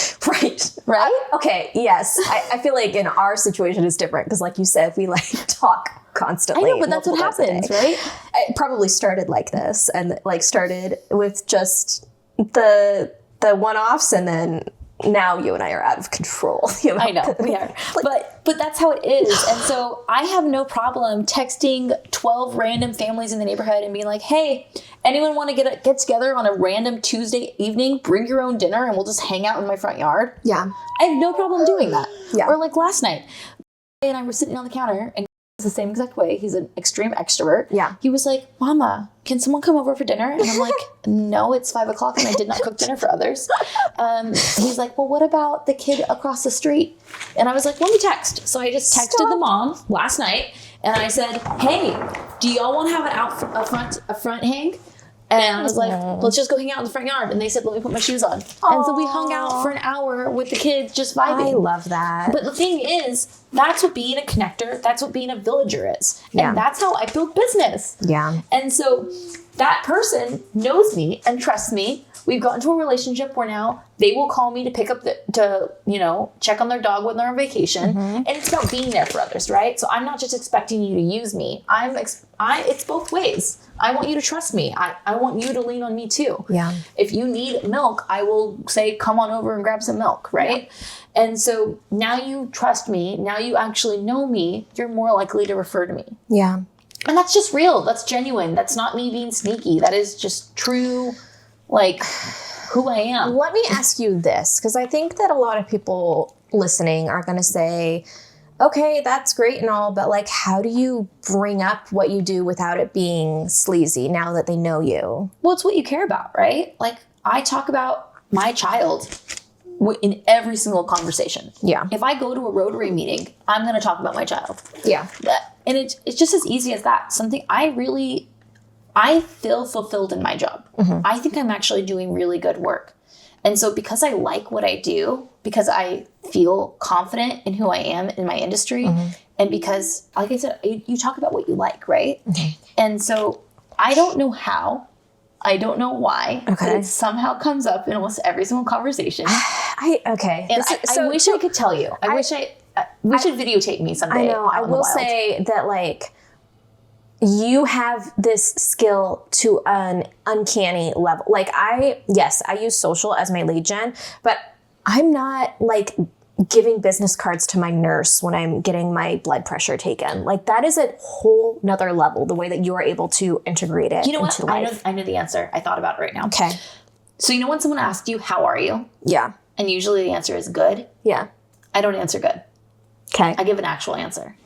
Right? Okay, yes. I feel like in our situation it's different because like you said, we talk constantly. I know, but that's what happens, right? It probably started like this and started with just the one-offs and then now you and I are out of control. I know, we are. But that's how it is. And so I have no problem texting 12 random families in the neighborhood and being like, hey, anyone want to get together on a random Tuesday evening? Bring your own dinner and we'll just hang out in my front yard. Yeah. I have no problem doing that. Yeah. Or like last night, and I were sitting on the counter and the same exact way. He's an extreme extrovert. Yeah. He was like, Mama, can someone come over for dinner? And I'm like, no, it's 5 o'clock and I did not cook dinner for others. He's like, well, what about the kid across the street? And I was like, let me text. So I just texted the mom last night and I said, hey, do y'all want to have a front hang? And I was like, let's just go hang out in the front yard. And they said, let me put my shoes on. Aww. And so we hung out for an hour with the kids just vibing. I love that. But the thing is, that's what being a connector, that's what being a villager is. And that's how I build business. Yeah. And so that person knows me and trusts me. We've gotten to a relationship where now they will call me to pick up check on their dog when they're on vacation. And it's about being there for others, right? So I'm not just expecting you to use me. It's both ways. I want you to trust me. I want you to lean on me too. Yeah. If you need milk, I will say, come on over and grab some milk, right? Yeah. And so now you trust me. Now you actually know me. You're more likely to refer to me. Yeah. And that's just real. That's genuine. That's not me being sneaky. That is just true, like, who I am. Let me ask you this, because I think that a lot of people listening are going to say, okay, that's great and all, but like, how do you bring up what you do without it being sleazy now that they know you? Well, it's what you care about, right? Like, I talk about my child in every single conversation. Yeah. If I go to a Rotary meeting, I'm going to talk about my child. Yeah. And it's just as easy as that. Something I feel fulfilled in my job. I think I'm actually doing really good work. And so because I like what I do, because I feel confident in who I am in my industry, and because, like I said, you talk about what you like, right? And so I don't know how, I don't know why, but it somehow comes up in almost every single conversation. And I wish I could tell you. We should videotape me someday. I know. I will say that, like, you have this skill to an uncanny level. Like, I use social as my lead gen, but I'm not like giving business cards to my nurse when I'm getting my blood pressure taken. Like, that is a whole nother level, the way that you are able to integrate it into life. I know the answer. I thought about it right now. Okay. So, you know when someone asks you, how are you? Yeah. And usually the answer is good? Yeah. I don't answer good. Okay. I give an actual answer.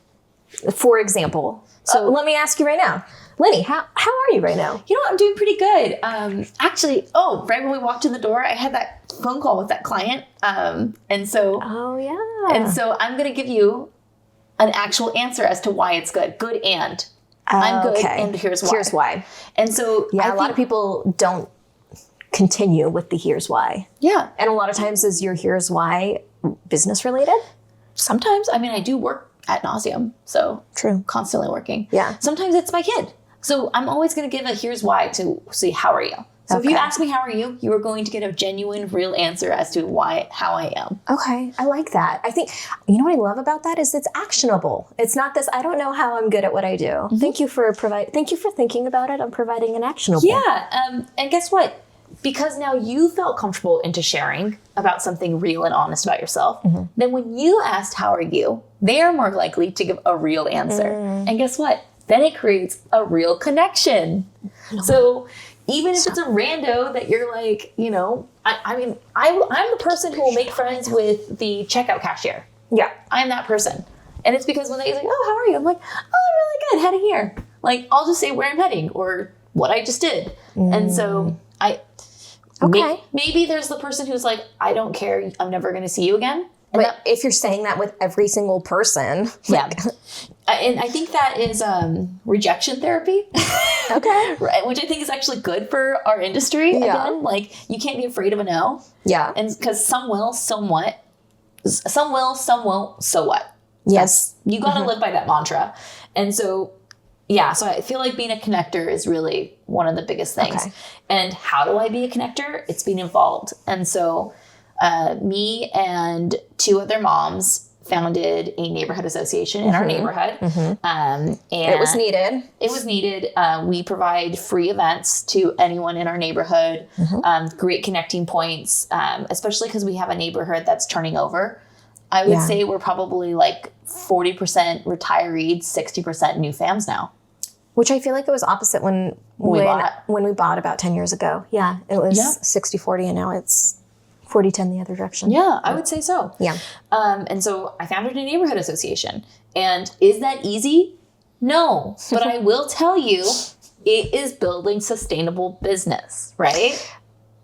For example. So let me ask you right now. Leni, how are you right now? You know what? I'm doing pretty good. Actually, right when we walked in the door, I had that phone call with that client. And so... Oh, yeah. And so I'm going to give you an actual answer as to why it's good. Good and. I'm good and here's why. Here's why. And so... Yeah, a lot of people don't continue with the here's why. Yeah. And a lot of times is your here's why business related? Sometimes. I mean, I do work ad nauseum, so true, constantly working. Yeah. Sometimes it's my kid, so I'm always going to give a here's why to see how are you. So if you ask me how are you, you are going to get a genuine, real answer as to how I am. Okay, I like that. I think you know what I love about that is it's actionable. It's not this. I don't know how I'm good at what I do. Thank you for thinking about it. I'm providing an actionable. Yeah. And guess what? Because now you felt comfortable into sharing about something real and honest about yourself, then when you asked, how are you, they are more likely to give a real answer. And guess what? Then it creates a real connection. So even if it's a rando that you're like, I'm the person who will make friends with the checkout cashier. Yeah. I'm that person. And it's because when they're like, oh, how are you? I'm like, oh, I'm really good, heading here. Like, I'll just say where I'm heading or what I just did. And so maybe there's the person who's like, I don't care, I'm never going to see you again. And but if you're saying that with every single person. Yeah. And I think that is rejection therapy. Okay. Right, which I think is actually good for our industry. Yeah. Again, like, you can't be afraid of a no. Yeah. And because some will, some won't, so what? Yes. You got to live by that mantra. And so, yeah, so I feel like being a connector is really one of the biggest things. Okay. And how do I be a connector? It's being involved. And so me and two other moms founded a neighborhood association in our neighborhood. And it was needed. It was needed. We provide free events to anyone in our neighborhood. Great connecting points, especially because we have a neighborhood that's turning over. I would say we're probably like 40% retirees, 60% new fams now. Which I feel like it was opposite when we bought about 10 years ago. Yeah, it was 60-40 and now it's 40-10 the other direction. Yeah, I would say so. Yeah. And so I founded a neighborhood association. And is that easy? No. But I will tell you, it is building sustainable business, right?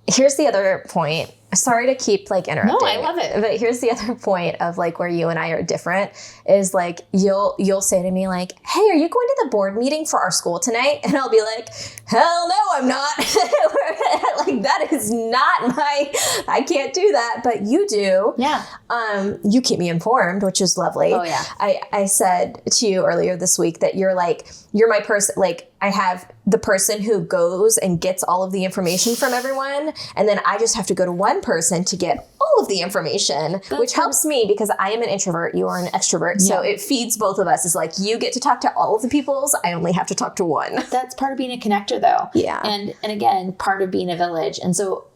Here's the other point. Sorry to keep like interrupting. No, I love it. But here's the other point of like where you and I are different is like you'll say to me like, hey, are you going to the board meeting for our school tonight? And I'll be like, hell no, I'm not. Like that is not I can't do that. But you do. Yeah. You keep me informed, which is lovely. Oh yeah. I said to you earlier this week that you're my person. Like I have the person who goes and gets all of the information from everyone. And then I just have to go to one person to get all of the information, which helps me because I am an introvert. You are an extrovert. So it feeds both of us. It's like you get to talk to all of the peoples. I only have to talk to one. That's part of being a connector though. Yeah. And again, part of being a village. And so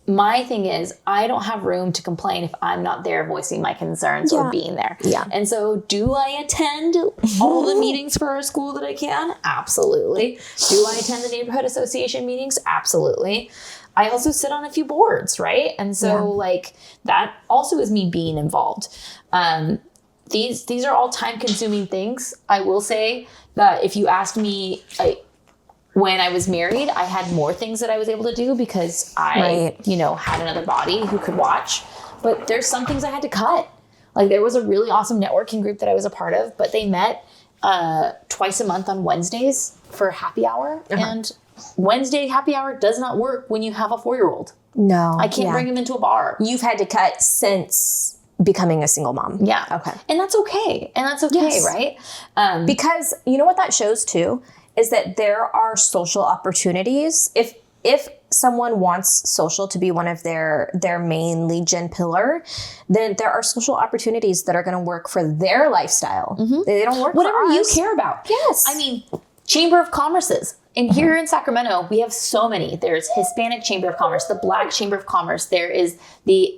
my thing is I don't have room to complain if I'm not there voicing my concerns or being there. Yeah. And so do I attend all the meetings for our school that I can? Absolutely. Do I attend the neighborhood association meetings? Absolutely. I also sit on a few boards, right? And so like that also is me being involved. These are all time consuming things. I will say that if you asked me when I was married, I had more things that I was able to do because I, had another body who could watch. But there's some things I had to cut. Like there was a really awesome networking group that I was a part of, but they met twice a month on Wednesdays for happy hour. And Wednesday happy hour does not work when you have a 4-year-old. No. I can't bring him into a bar. You've had to cut since becoming a single mom. Yeah. Okay. And that's okay. Yes. Right? Because you know what that shows too? Is that there are social opportunities. If someone wants social to be one of their main lead gen pillar, then there are social opportunities that are going to work for their lifestyle. They don't work whatever for us. you care about. Yes. I mean, Chamber of Commerces. And here in Sacramento, we have so many. There's Hispanic Chamber of Commerce, the Black Chamber of Commerce. There is the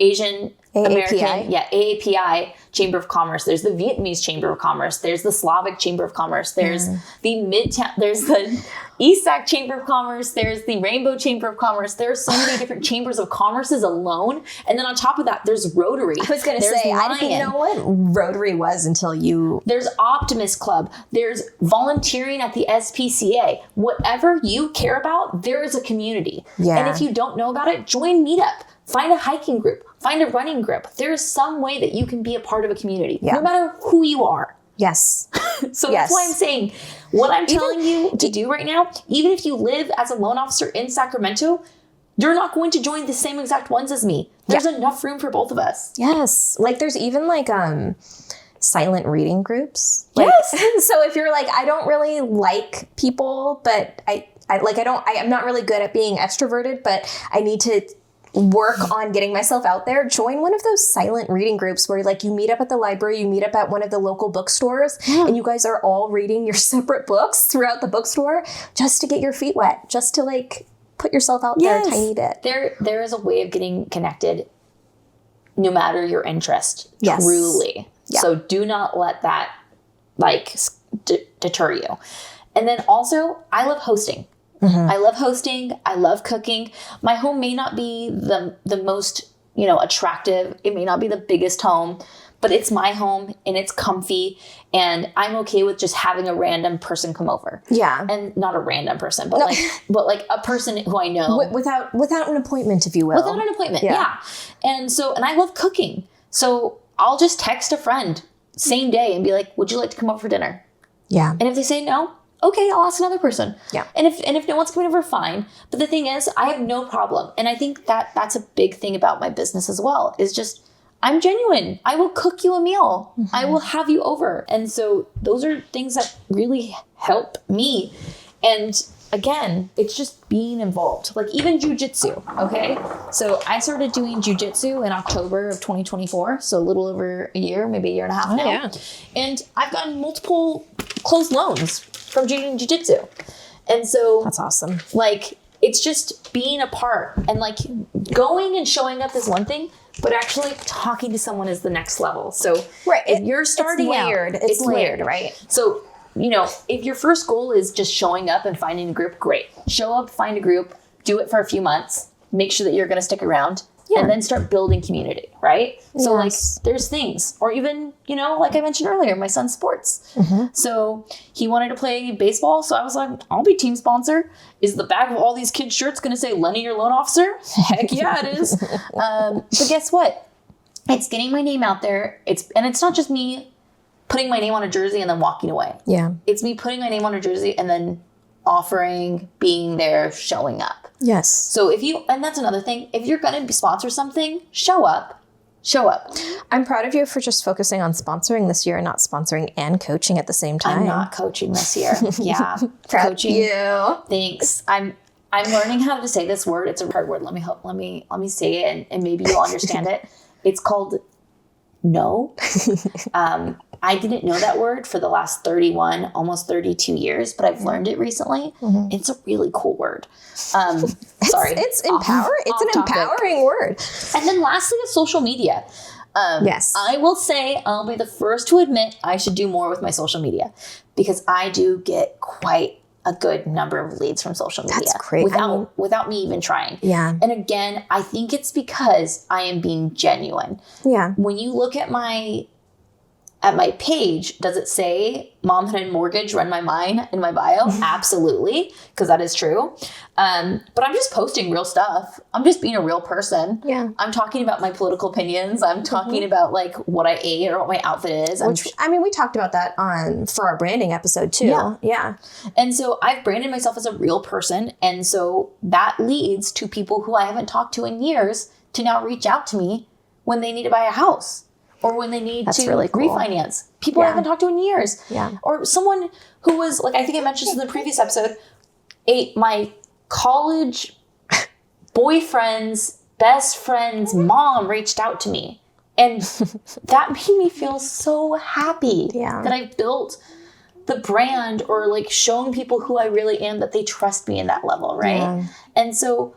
Asian American, AAPI Chamber of Commerce. There's the Vietnamese Chamber of Commerce. There's the Slavic Chamber of Commerce. There's there's the East Sac Chamber of Commerce. There's the Rainbow Chamber of Commerce. There's so many different chambers of commerces alone. And then on top of that, there's Rotary. I was going to say, I didn't know what Rotary was until you... There's Optimist Club. There's volunteering at the SPCA. Whatever you care about, there is a community. Yeah. And if you don't know about it, join Meetup. Find a hiking group. Find a running group. There is some way that you can be a part of a community, no matter who you are. Yes. So that's why I'm saying what I'm telling you to do right now, even if you live as a loan officer in Sacramento, you're not going to join the same exact ones as me. There's enough room for both of us. Yes. Like there's even like silent reading groups. Yes. So if you're like, I don't really like people, but I'm not really good at being extroverted, but I need to work on getting myself out there, join one of those silent reading groups where like you meet up at the library, you meet up at one of the local bookstores, and you guys are all reading your separate books throughout the bookstore just to get your feet wet, just to like put yourself out there a tiny bit. There is a way of getting connected no matter your interest, truly. Yeah. So do not let that like deter you. And then also, I love hosting. I love hosting. I love cooking. My home may not be the most, attractive. It may not be the biggest home, but it's my home and it's comfy. And I'm okay with just having a random person come over. Yeah. And not a random person, but like a person who I know. Without an appointment, if you will. Without an appointment. Yeah. And I love cooking. So I'll just text a friend same day and be like, would you like to come over for dinner? Yeah. And if they say no, okay, I'll ask another person. Yeah. And if no one's coming over, fine. But the thing is, I have no problem. And I think that's a big thing about my business as well, is just, I'm genuine. I will cook you a meal. I will have you over. And so those are things that really help me. And again, it's just being involved. Like even jujitsu, okay? So I started doing jujitsu in October of 2024. So a little over a year, maybe a year and a half now. Yeah. And I've gotten multiple closed loans from doing jiu-jitsu. And so that's awesome. Like, it's just being a part, and like going and showing up is one thing, but actually talking to someone is the next level. So if you're starting layered. out, it's layered, right? So, if your first goal is just showing up and finding a group, great. Show up, find a group, do it for a few months, make sure that you're going to stick around. and then start building community, right? So like Yes. there's things, or even, you know, like I mentioned earlier, my son's sports. So he wanted to play baseball. So I was like, I'll be team sponsor. Is the back of all these kids' shirts going to say Leni, your loan officer? Heck yeah, it is. But guess what? It's getting my name out there. It's not just me putting my name on a jersey and then walking away. Yeah. It's me putting my name on a jersey and then offering, being there, showing up. Yes. So and that's another thing, if you're going to sponsor something, show up. I'm proud of you for just focusing on sponsoring this year and not sponsoring and coaching at the same time. I'm not coaching this year. Yeah. Proud coaching. of you. Thanks. I'm learning how to say this word. It's a hard word. Let me say it and maybe you'll understand it. It's called no. I didn't know that word for the last 31, almost 32 years, but I've learned it recently. It's a really cool word. Sorry. It's an empowering word. And then lastly is social media. Yes. I will say I'll be the first to admit I should do more with my social media because I do get quite a good number of leads from social media. That's great. Without me even trying. Yeah. And again, I think it's because I am being genuine. Yeah. When you look at my page, does it say Momhood and Mortgage run my mind in my bio? Absolutely, because that is true. But I'm just posting real stuff. I'm just being a real person. Yeah. I'm talking about my political opinions. I'm talking about like what I ate or what my outfit is. Which, we talked about that for our branding episode too. Yeah. And so I've branded myself as a real person. And so that leads to people who I haven't talked to in years to now reach out to me when they need to buy a house. Or when they need to really cool. refinance. People I haven't talked to in years. Yeah. Or someone who was, like I think I mentioned in the previous episode, my college boyfriend's best friend's mom reached out to me. And that made me feel so happy that I built the brand or like showing people who I really am, that they trust me in that level, right? Yeah. And so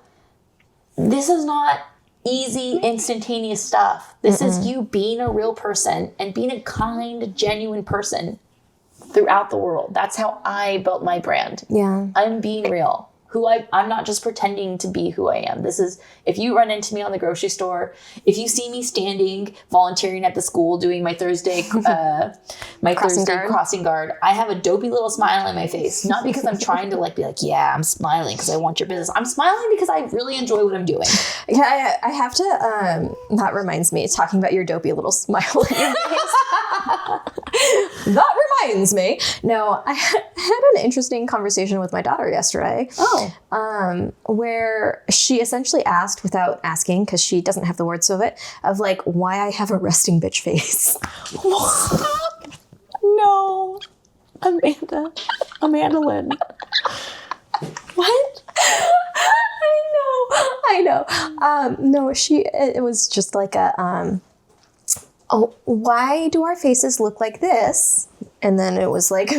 this is not easy, instantaneous stuff. This is you being a real person and being a kind, genuine person throughout the world. That's how I built my brand. Yeah. I'm being real. I'm not just pretending to be who I am. This is, if you run into me on the grocery store, if you see me standing, volunteering at the school, doing my Thursday, crossing guard, I have a dopey little smile on my face. Not because I'm trying to be like, yeah, I'm smiling because I want your business. I'm smiling because I really enjoy what I'm doing. Yeah, I have to, that reminds me, talking about your dopey little smile on your face. That reminds me. No, I had an interesting conversation with my daughter yesterday. Where she essentially asked, without asking, because she doesn't have the words of it, of like why I have a resting bitch face. No, Amanda Lynn. What? I know. No, it was just like a why do our faces look like this? And then it was like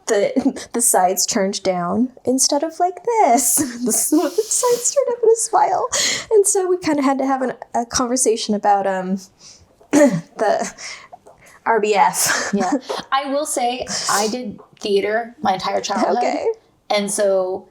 the sides turned down instead of like this. The sides turned up in a smile. And so we kind of had to have a conversation about the RBF. Yeah. I will say I did theater my entire childhood. Okay. And so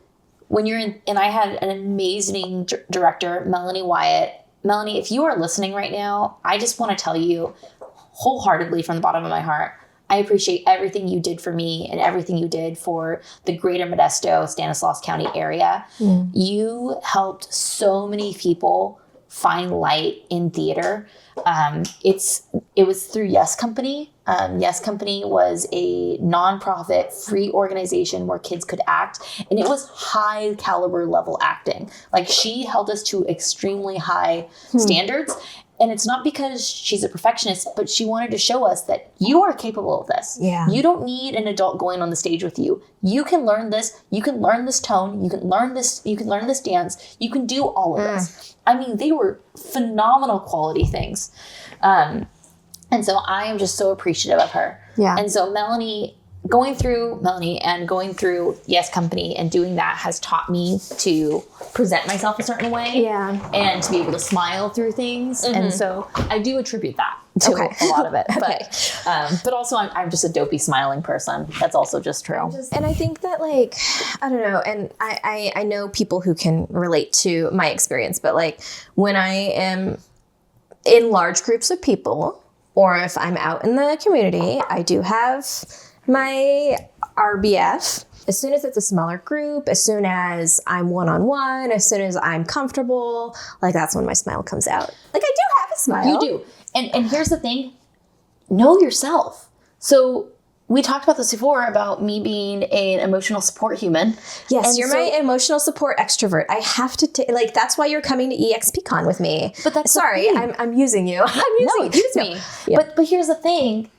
when you're in, and I had an amazing director, Melanie Wyatt. Melanie, if you are listening right now, I just want to tell you wholeheartedly from the bottom of my heart, I appreciate everything you did for me and everything you did for the greater Modesto, Stanislaus County area. Mm. You helped so many people find light in theater. It was through Yes Company. Yes Company was a nonprofit free organization where kids could act, and it was high caliber level acting. Like, she held us to extremely high standards. And it's not because she's a perfectionist, but she wanted to show us that you are capable of this. Yeah. You don't need an adult going on the stage with you. You can learn this. You can learn this tone. You can learn this. You can learn this dance. You can do all of this. I mean, they were phenomenal quality things. And so I am just so appreciative of her. Yeah. And so Melanie going through Melanie and going through Yes Company and doing that has taught me to present myself a certain way. Yeah. And to be able to smile through things. And so I do attribute that to a lot of it. But also I'm just a dopey smiling person. That's also just true. And I think that like, I don't know. And I know people who can relate to my experience, but like when I am in large groups of people, or if I'm out in the community, I do have my RBF. As soon as it's a smaller group, as soon as I'm one-on-one, as soon as I'm comfortable, like that's when my smile comes out. Like I do have a smile. You do. And here's the thing, know yourself. So we talked about this before about me being an emotional support human. Yes, and you're my emotional support extrovert. I have to like that's why you're coming to EXPCon with me. But that's sorry, I'm using you. Use me. Yeah. But here's the thing,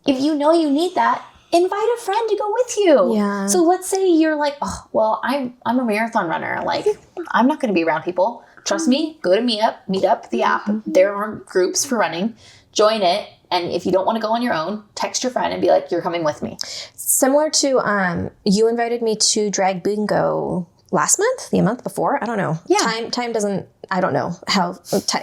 if you know you need that, invite a friend to go with you. Yeah. So let's say you're like, oh, well, I'm a marathon runner. Like, I'm not going to be around people. Trust me, go to Meetup, the app. There are groups for running. Join it. And if you don't want to go on your own, text your friend and be like, you're coming with me. Similar to, you invited me to drag bingo last month, the month before. I don't know. Yeah. Time doesn't, I don't know how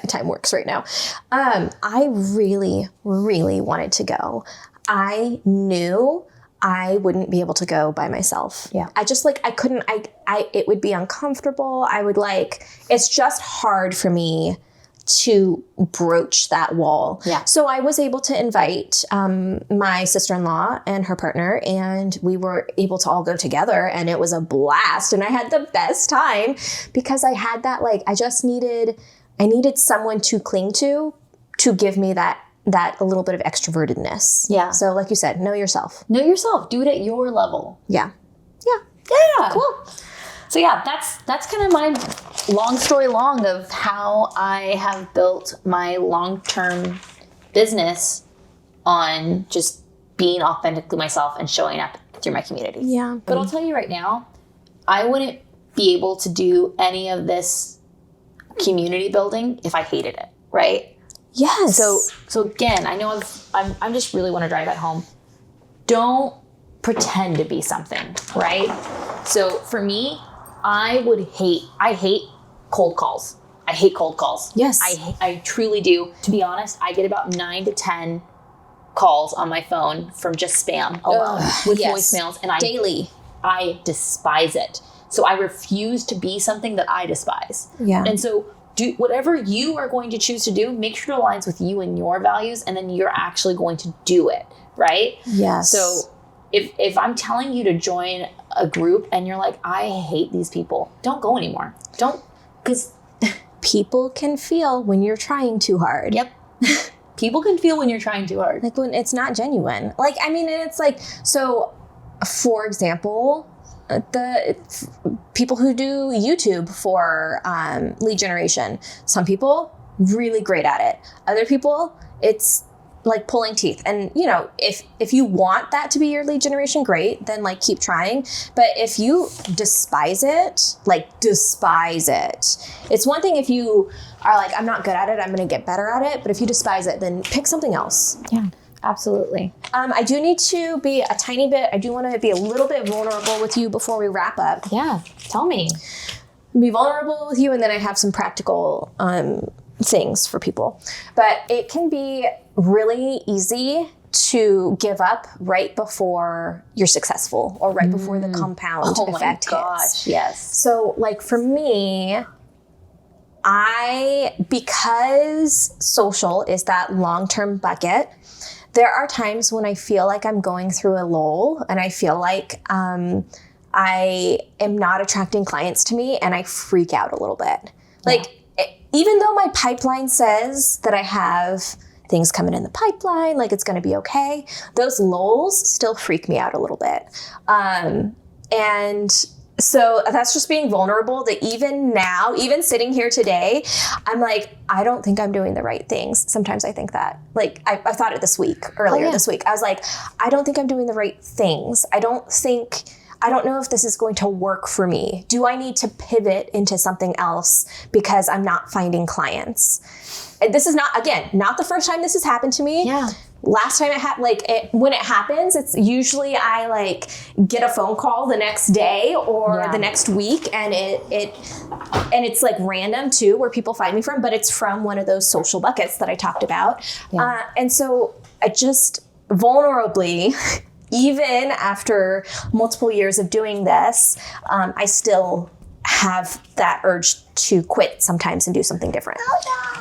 time works right now. I really, really wanted to go. I knew I wouldn't be able to go by myself. Yeah. I just like, I couldn't, it would be uncomfortable. I would like, it's just hard for me to broach that wall. Yeah. So I was able to invite my sister-in-law and her partner, and we were able to all go together, and it was a blast. And I had the best time because I had that, like, I needed someone to cling to give me that a little bit of extrovertedness. Yeah. So like you said, know yourself. Know yourself. Do it at your level. Yeah. Yeah. Cool. So yeah, that's kind of my long story long of how I have built my long-term business on just being authentically myself and showing up through my community. Yeah. But I'll tell you right now, I wouldn't be able to do any of this community building if I hated it, right? Yes. So again, I know I'm just really want to drive that home. Don't pretend to be something, right? So for me, I hate cold calls. I hate cold calls. Yes. I truly do. To be honest, I get about 9 to 10 calls on my phone from just spam alone with voicemails, and daily. I despise it. So I refuse to be something that I despise. Yeah. And so do whatever you are going to choose to do, make sure it aligns with you and your values, and then you're actually going to do it, right? Yes. So if I'm telling you to join a group and you're like, I hate these people, don't go anymore. Don't, because people can feel when you're trying too hard. Yep. People can feel when you're trying too hard. Like when it's not genuine. Like, I mean, and it's like, so for example, the people who do YouTube for lead generation, some people really great at it. Other people, it's like pulling teeth. And you know, if you want that to be your lead generation, great, then like keep trying. But if you despise it, it's one thing if you are like, I'm not good at it, I'm going to get better at it. But if you despise it, then pick something else. Yeah, absolutely. I do need to be a tiny bit, I do want to be a little bit vulnerable with you before we wrap up. Yeah, tell me. Be vulnerable with you, and then I have some practical things for people. But it can be really easy to give up right before you're successful or right before the compound effect hits. Yes. So like for me, because social is that long-term bucket, there are times when I feel like I'm going through a lull and I feel like I am not attracting clients to me, and I freak out a little bit. Like, even though my pipeline says that I have things coming in the pipeline, like it's going to be okay, those lulls still freak me out a little bit. And so that's just being vulnerable, that even now, even sitting here today, I'm like, I don't think I'm doing the right things. Sometimes I think that. Like, I thought it earlier this week. I was like, I don't think I'm doing the right things. I don't know if this is going to work for me. Do I need to pivot into something else because I'm not finding clients? And this is not the first time this has happened to me. Yeah. last time when it happens, it's usually I like get a phone call the next day or the next week, and it's like random too, where people find me from, but it's from one of those social buckets that I talked about. And so I just vulnerably, even after multiple years of doing this, I still have that urge to quit sometimes and do something different.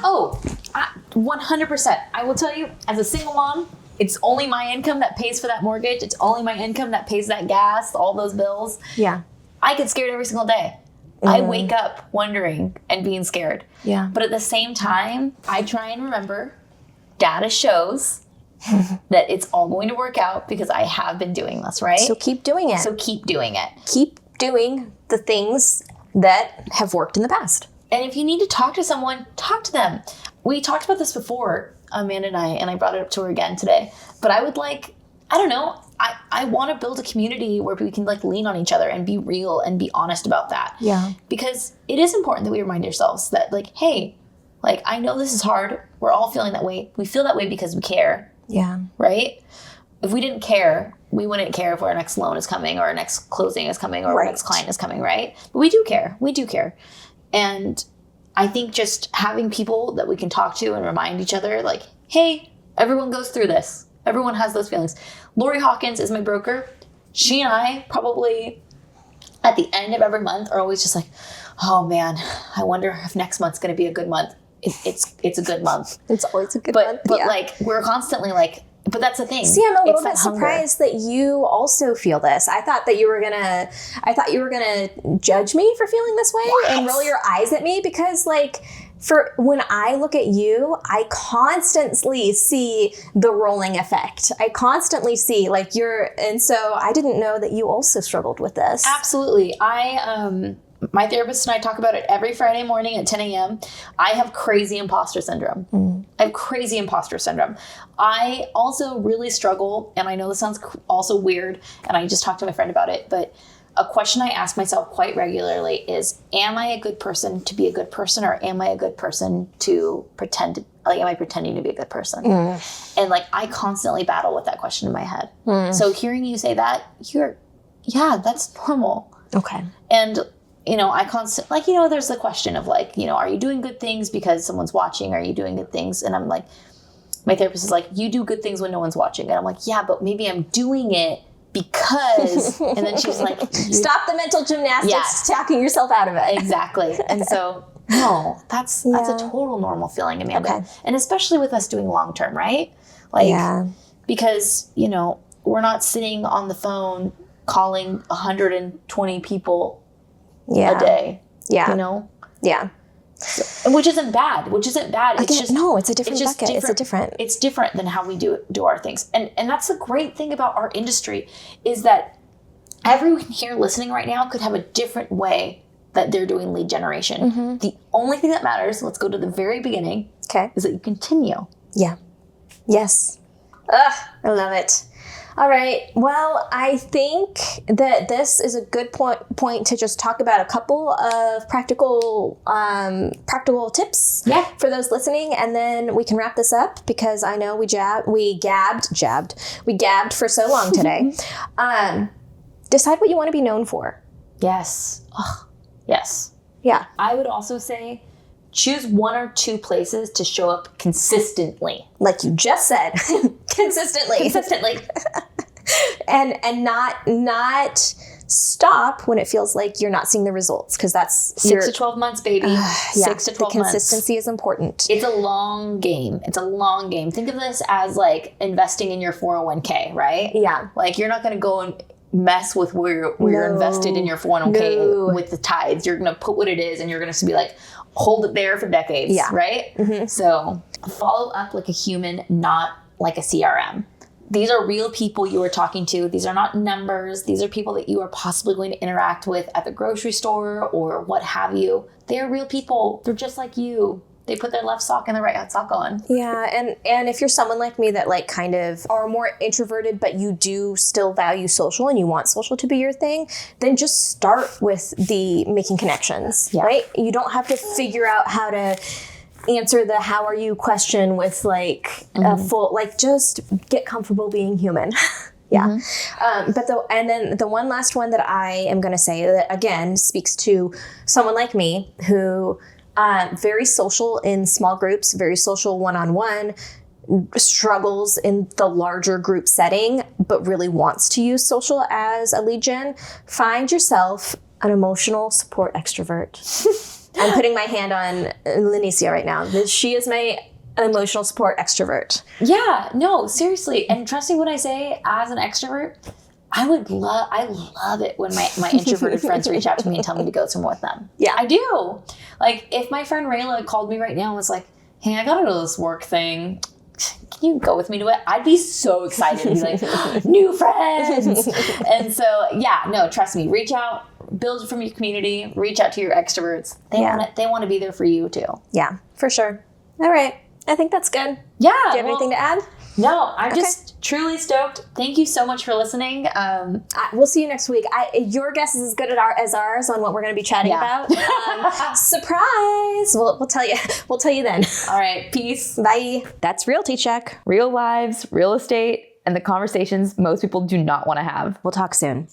100%. I will tell you, as a single mom, it's only my income that pays for that mortgage. It's only my income that pays that gas, all those bills. Yeah. I get scared every single day. I wake up wondering and being scared. Yeah. But at the same time, I try and remember data shows that it's all going to work out because I have been doing this, right? So keep doing it. Keep doing it. Keep doing the things that have worked in the past. And if you need to talk to someone, talk to them. We talked about this before, Amanda and I brought it up to her again today. But I would I want to build a community where we can like lean on each other and be real and be honest about that. Yeah. Because it is important that we remind ourselves that like, hey, like I know this is hard. We're all feeling that way. We feel that way because we care. Yeah. Right? If we didn't care, we wouldn't care if our next loan is coming or our next closing is coming or our next client is coming, right? But we do care. We do care. And I think just having people that we can talk to and remind each other like, hey, everyone goes through this. Everyone has those feelings. Lori Hawkins is my broker. She and I probably at the end of every month are always just like, oh man, I wonder if next month's going to be a good month. It's a good month. It's always a good month. But like we're constantly like, but that's the thing. See, I'm a little bit surprised that you also feel this. I thought you were gonna judge me for feeling this way and roll your eyes at me because like for when I look at you, I constantly see the rolling effect. I constantly see like and so I didn't know that you also struggled with this. Absolutely. My therapist and I talk about it every Friday morning at 10 a.m. I have crazy imposter syndrome. I also really struggle, and I know this sounds also weird, and I just talked to my friend about it, but a question I ask myself quite regularly is, am I a good person to be a good person, or am I a good person to pretend, like, am I pretending to be a good person? And like, I constantly battle with that question in my head. So hearing you say that, that's normal. Okay. And I constantly, there's the question of like, are you doing good things because someone's watching? Are you doing good things? And I'm like, my therapist is like, you do good things when no one's watching. And I'm like, yeah, but maybe I'm doing it because, and then she's like, stop the mental gymnastics, talking yourself out of it. Exactly. And so, no, that's a total normal feeling, Amanda. Okay. And especially with us doing long-term, right? Like, because, we're not sitting on the phone calling 120 people a day. Yeah. Yeah. So, which isn't bad. It's just it's a different bucket. It's different than how we do our things. And that's the great thing about our industry is that everyone here listening right now could have a different way that they're doing lead generation. The only thing that matters, let's go to the very beginning, is that you continue. Yeah. Yes. I love it. All right. Well, I think that this is a good point to just talk about a couple of practical tips for those listening, and then we can wrap this up because I know we gabbed for so long today. Decide what you want to be known for. Yes. Yes. Yeah. I would also say choose one or two places to show up consistently. Like you just said. Consistently. and not stop when it feels like you're not seeing the results, because that's 6 to 12 months, baby. 6 to 12 months. Consistency is important. It's a long game. Think of this as like investing in your 401k, right? Yeah. Like you're not going to go and mess with where you're invested in your 401k with the tithes. You're going to put what it is and you're going to be like, hold it there for decades, right? So follow up like a human, not like a CRM. These are real people you are talking to. These are not numbers. These are people that you are possibly going to interact with at the grocery store or what have you. They are real people. They're just like you. They put their left sock and the right sock on. Yeah, and if you're someone like me that like kind of are more introverted, but you do still value social and you want social to be your thing, then just start with the making connections, right? You don't have to figure out how to answer the how are you question with like a full, like just get comfortable being human. Yeah. But the one last one that I am going to say that again speaks to someone like me who very social in small groups, very social one-on-one, struggles in the larger group setting, but really wants to use social as a lead gen. Find yourself an emotional support extrovert. I'm putting my hand on Lenicia right now. She is my emotional support extrovert. Yeah, no, seriously. And trust me when I say, as an extrovert, I love it when my introverted friends reach out to me and tell me to go somewhere with them. Yeah. I do. Like, if my friend Rayla called me right now and was like, hey, I gotta go to this work thing. Can you go with me to it? I'd be so excited to be like, new friends. And so, yeah, no, trust me. Reach out, build from your community, reach out to your extroverts. They want to be there for you too. Yeah, for sure. All right. I think that's good. Yeah. Do you have anything to add? No, I'm just truly stoked. Thank you so much for listening. We'll see you next week. Your guess is as good as ours on what we're going to be chatting about. Surprise! We'll tell you. We'll tell you then. All right. Peace. Bye. That's Realty Check. Real lives, real estate, and the conversations most people do not want to have. We'll talk soon.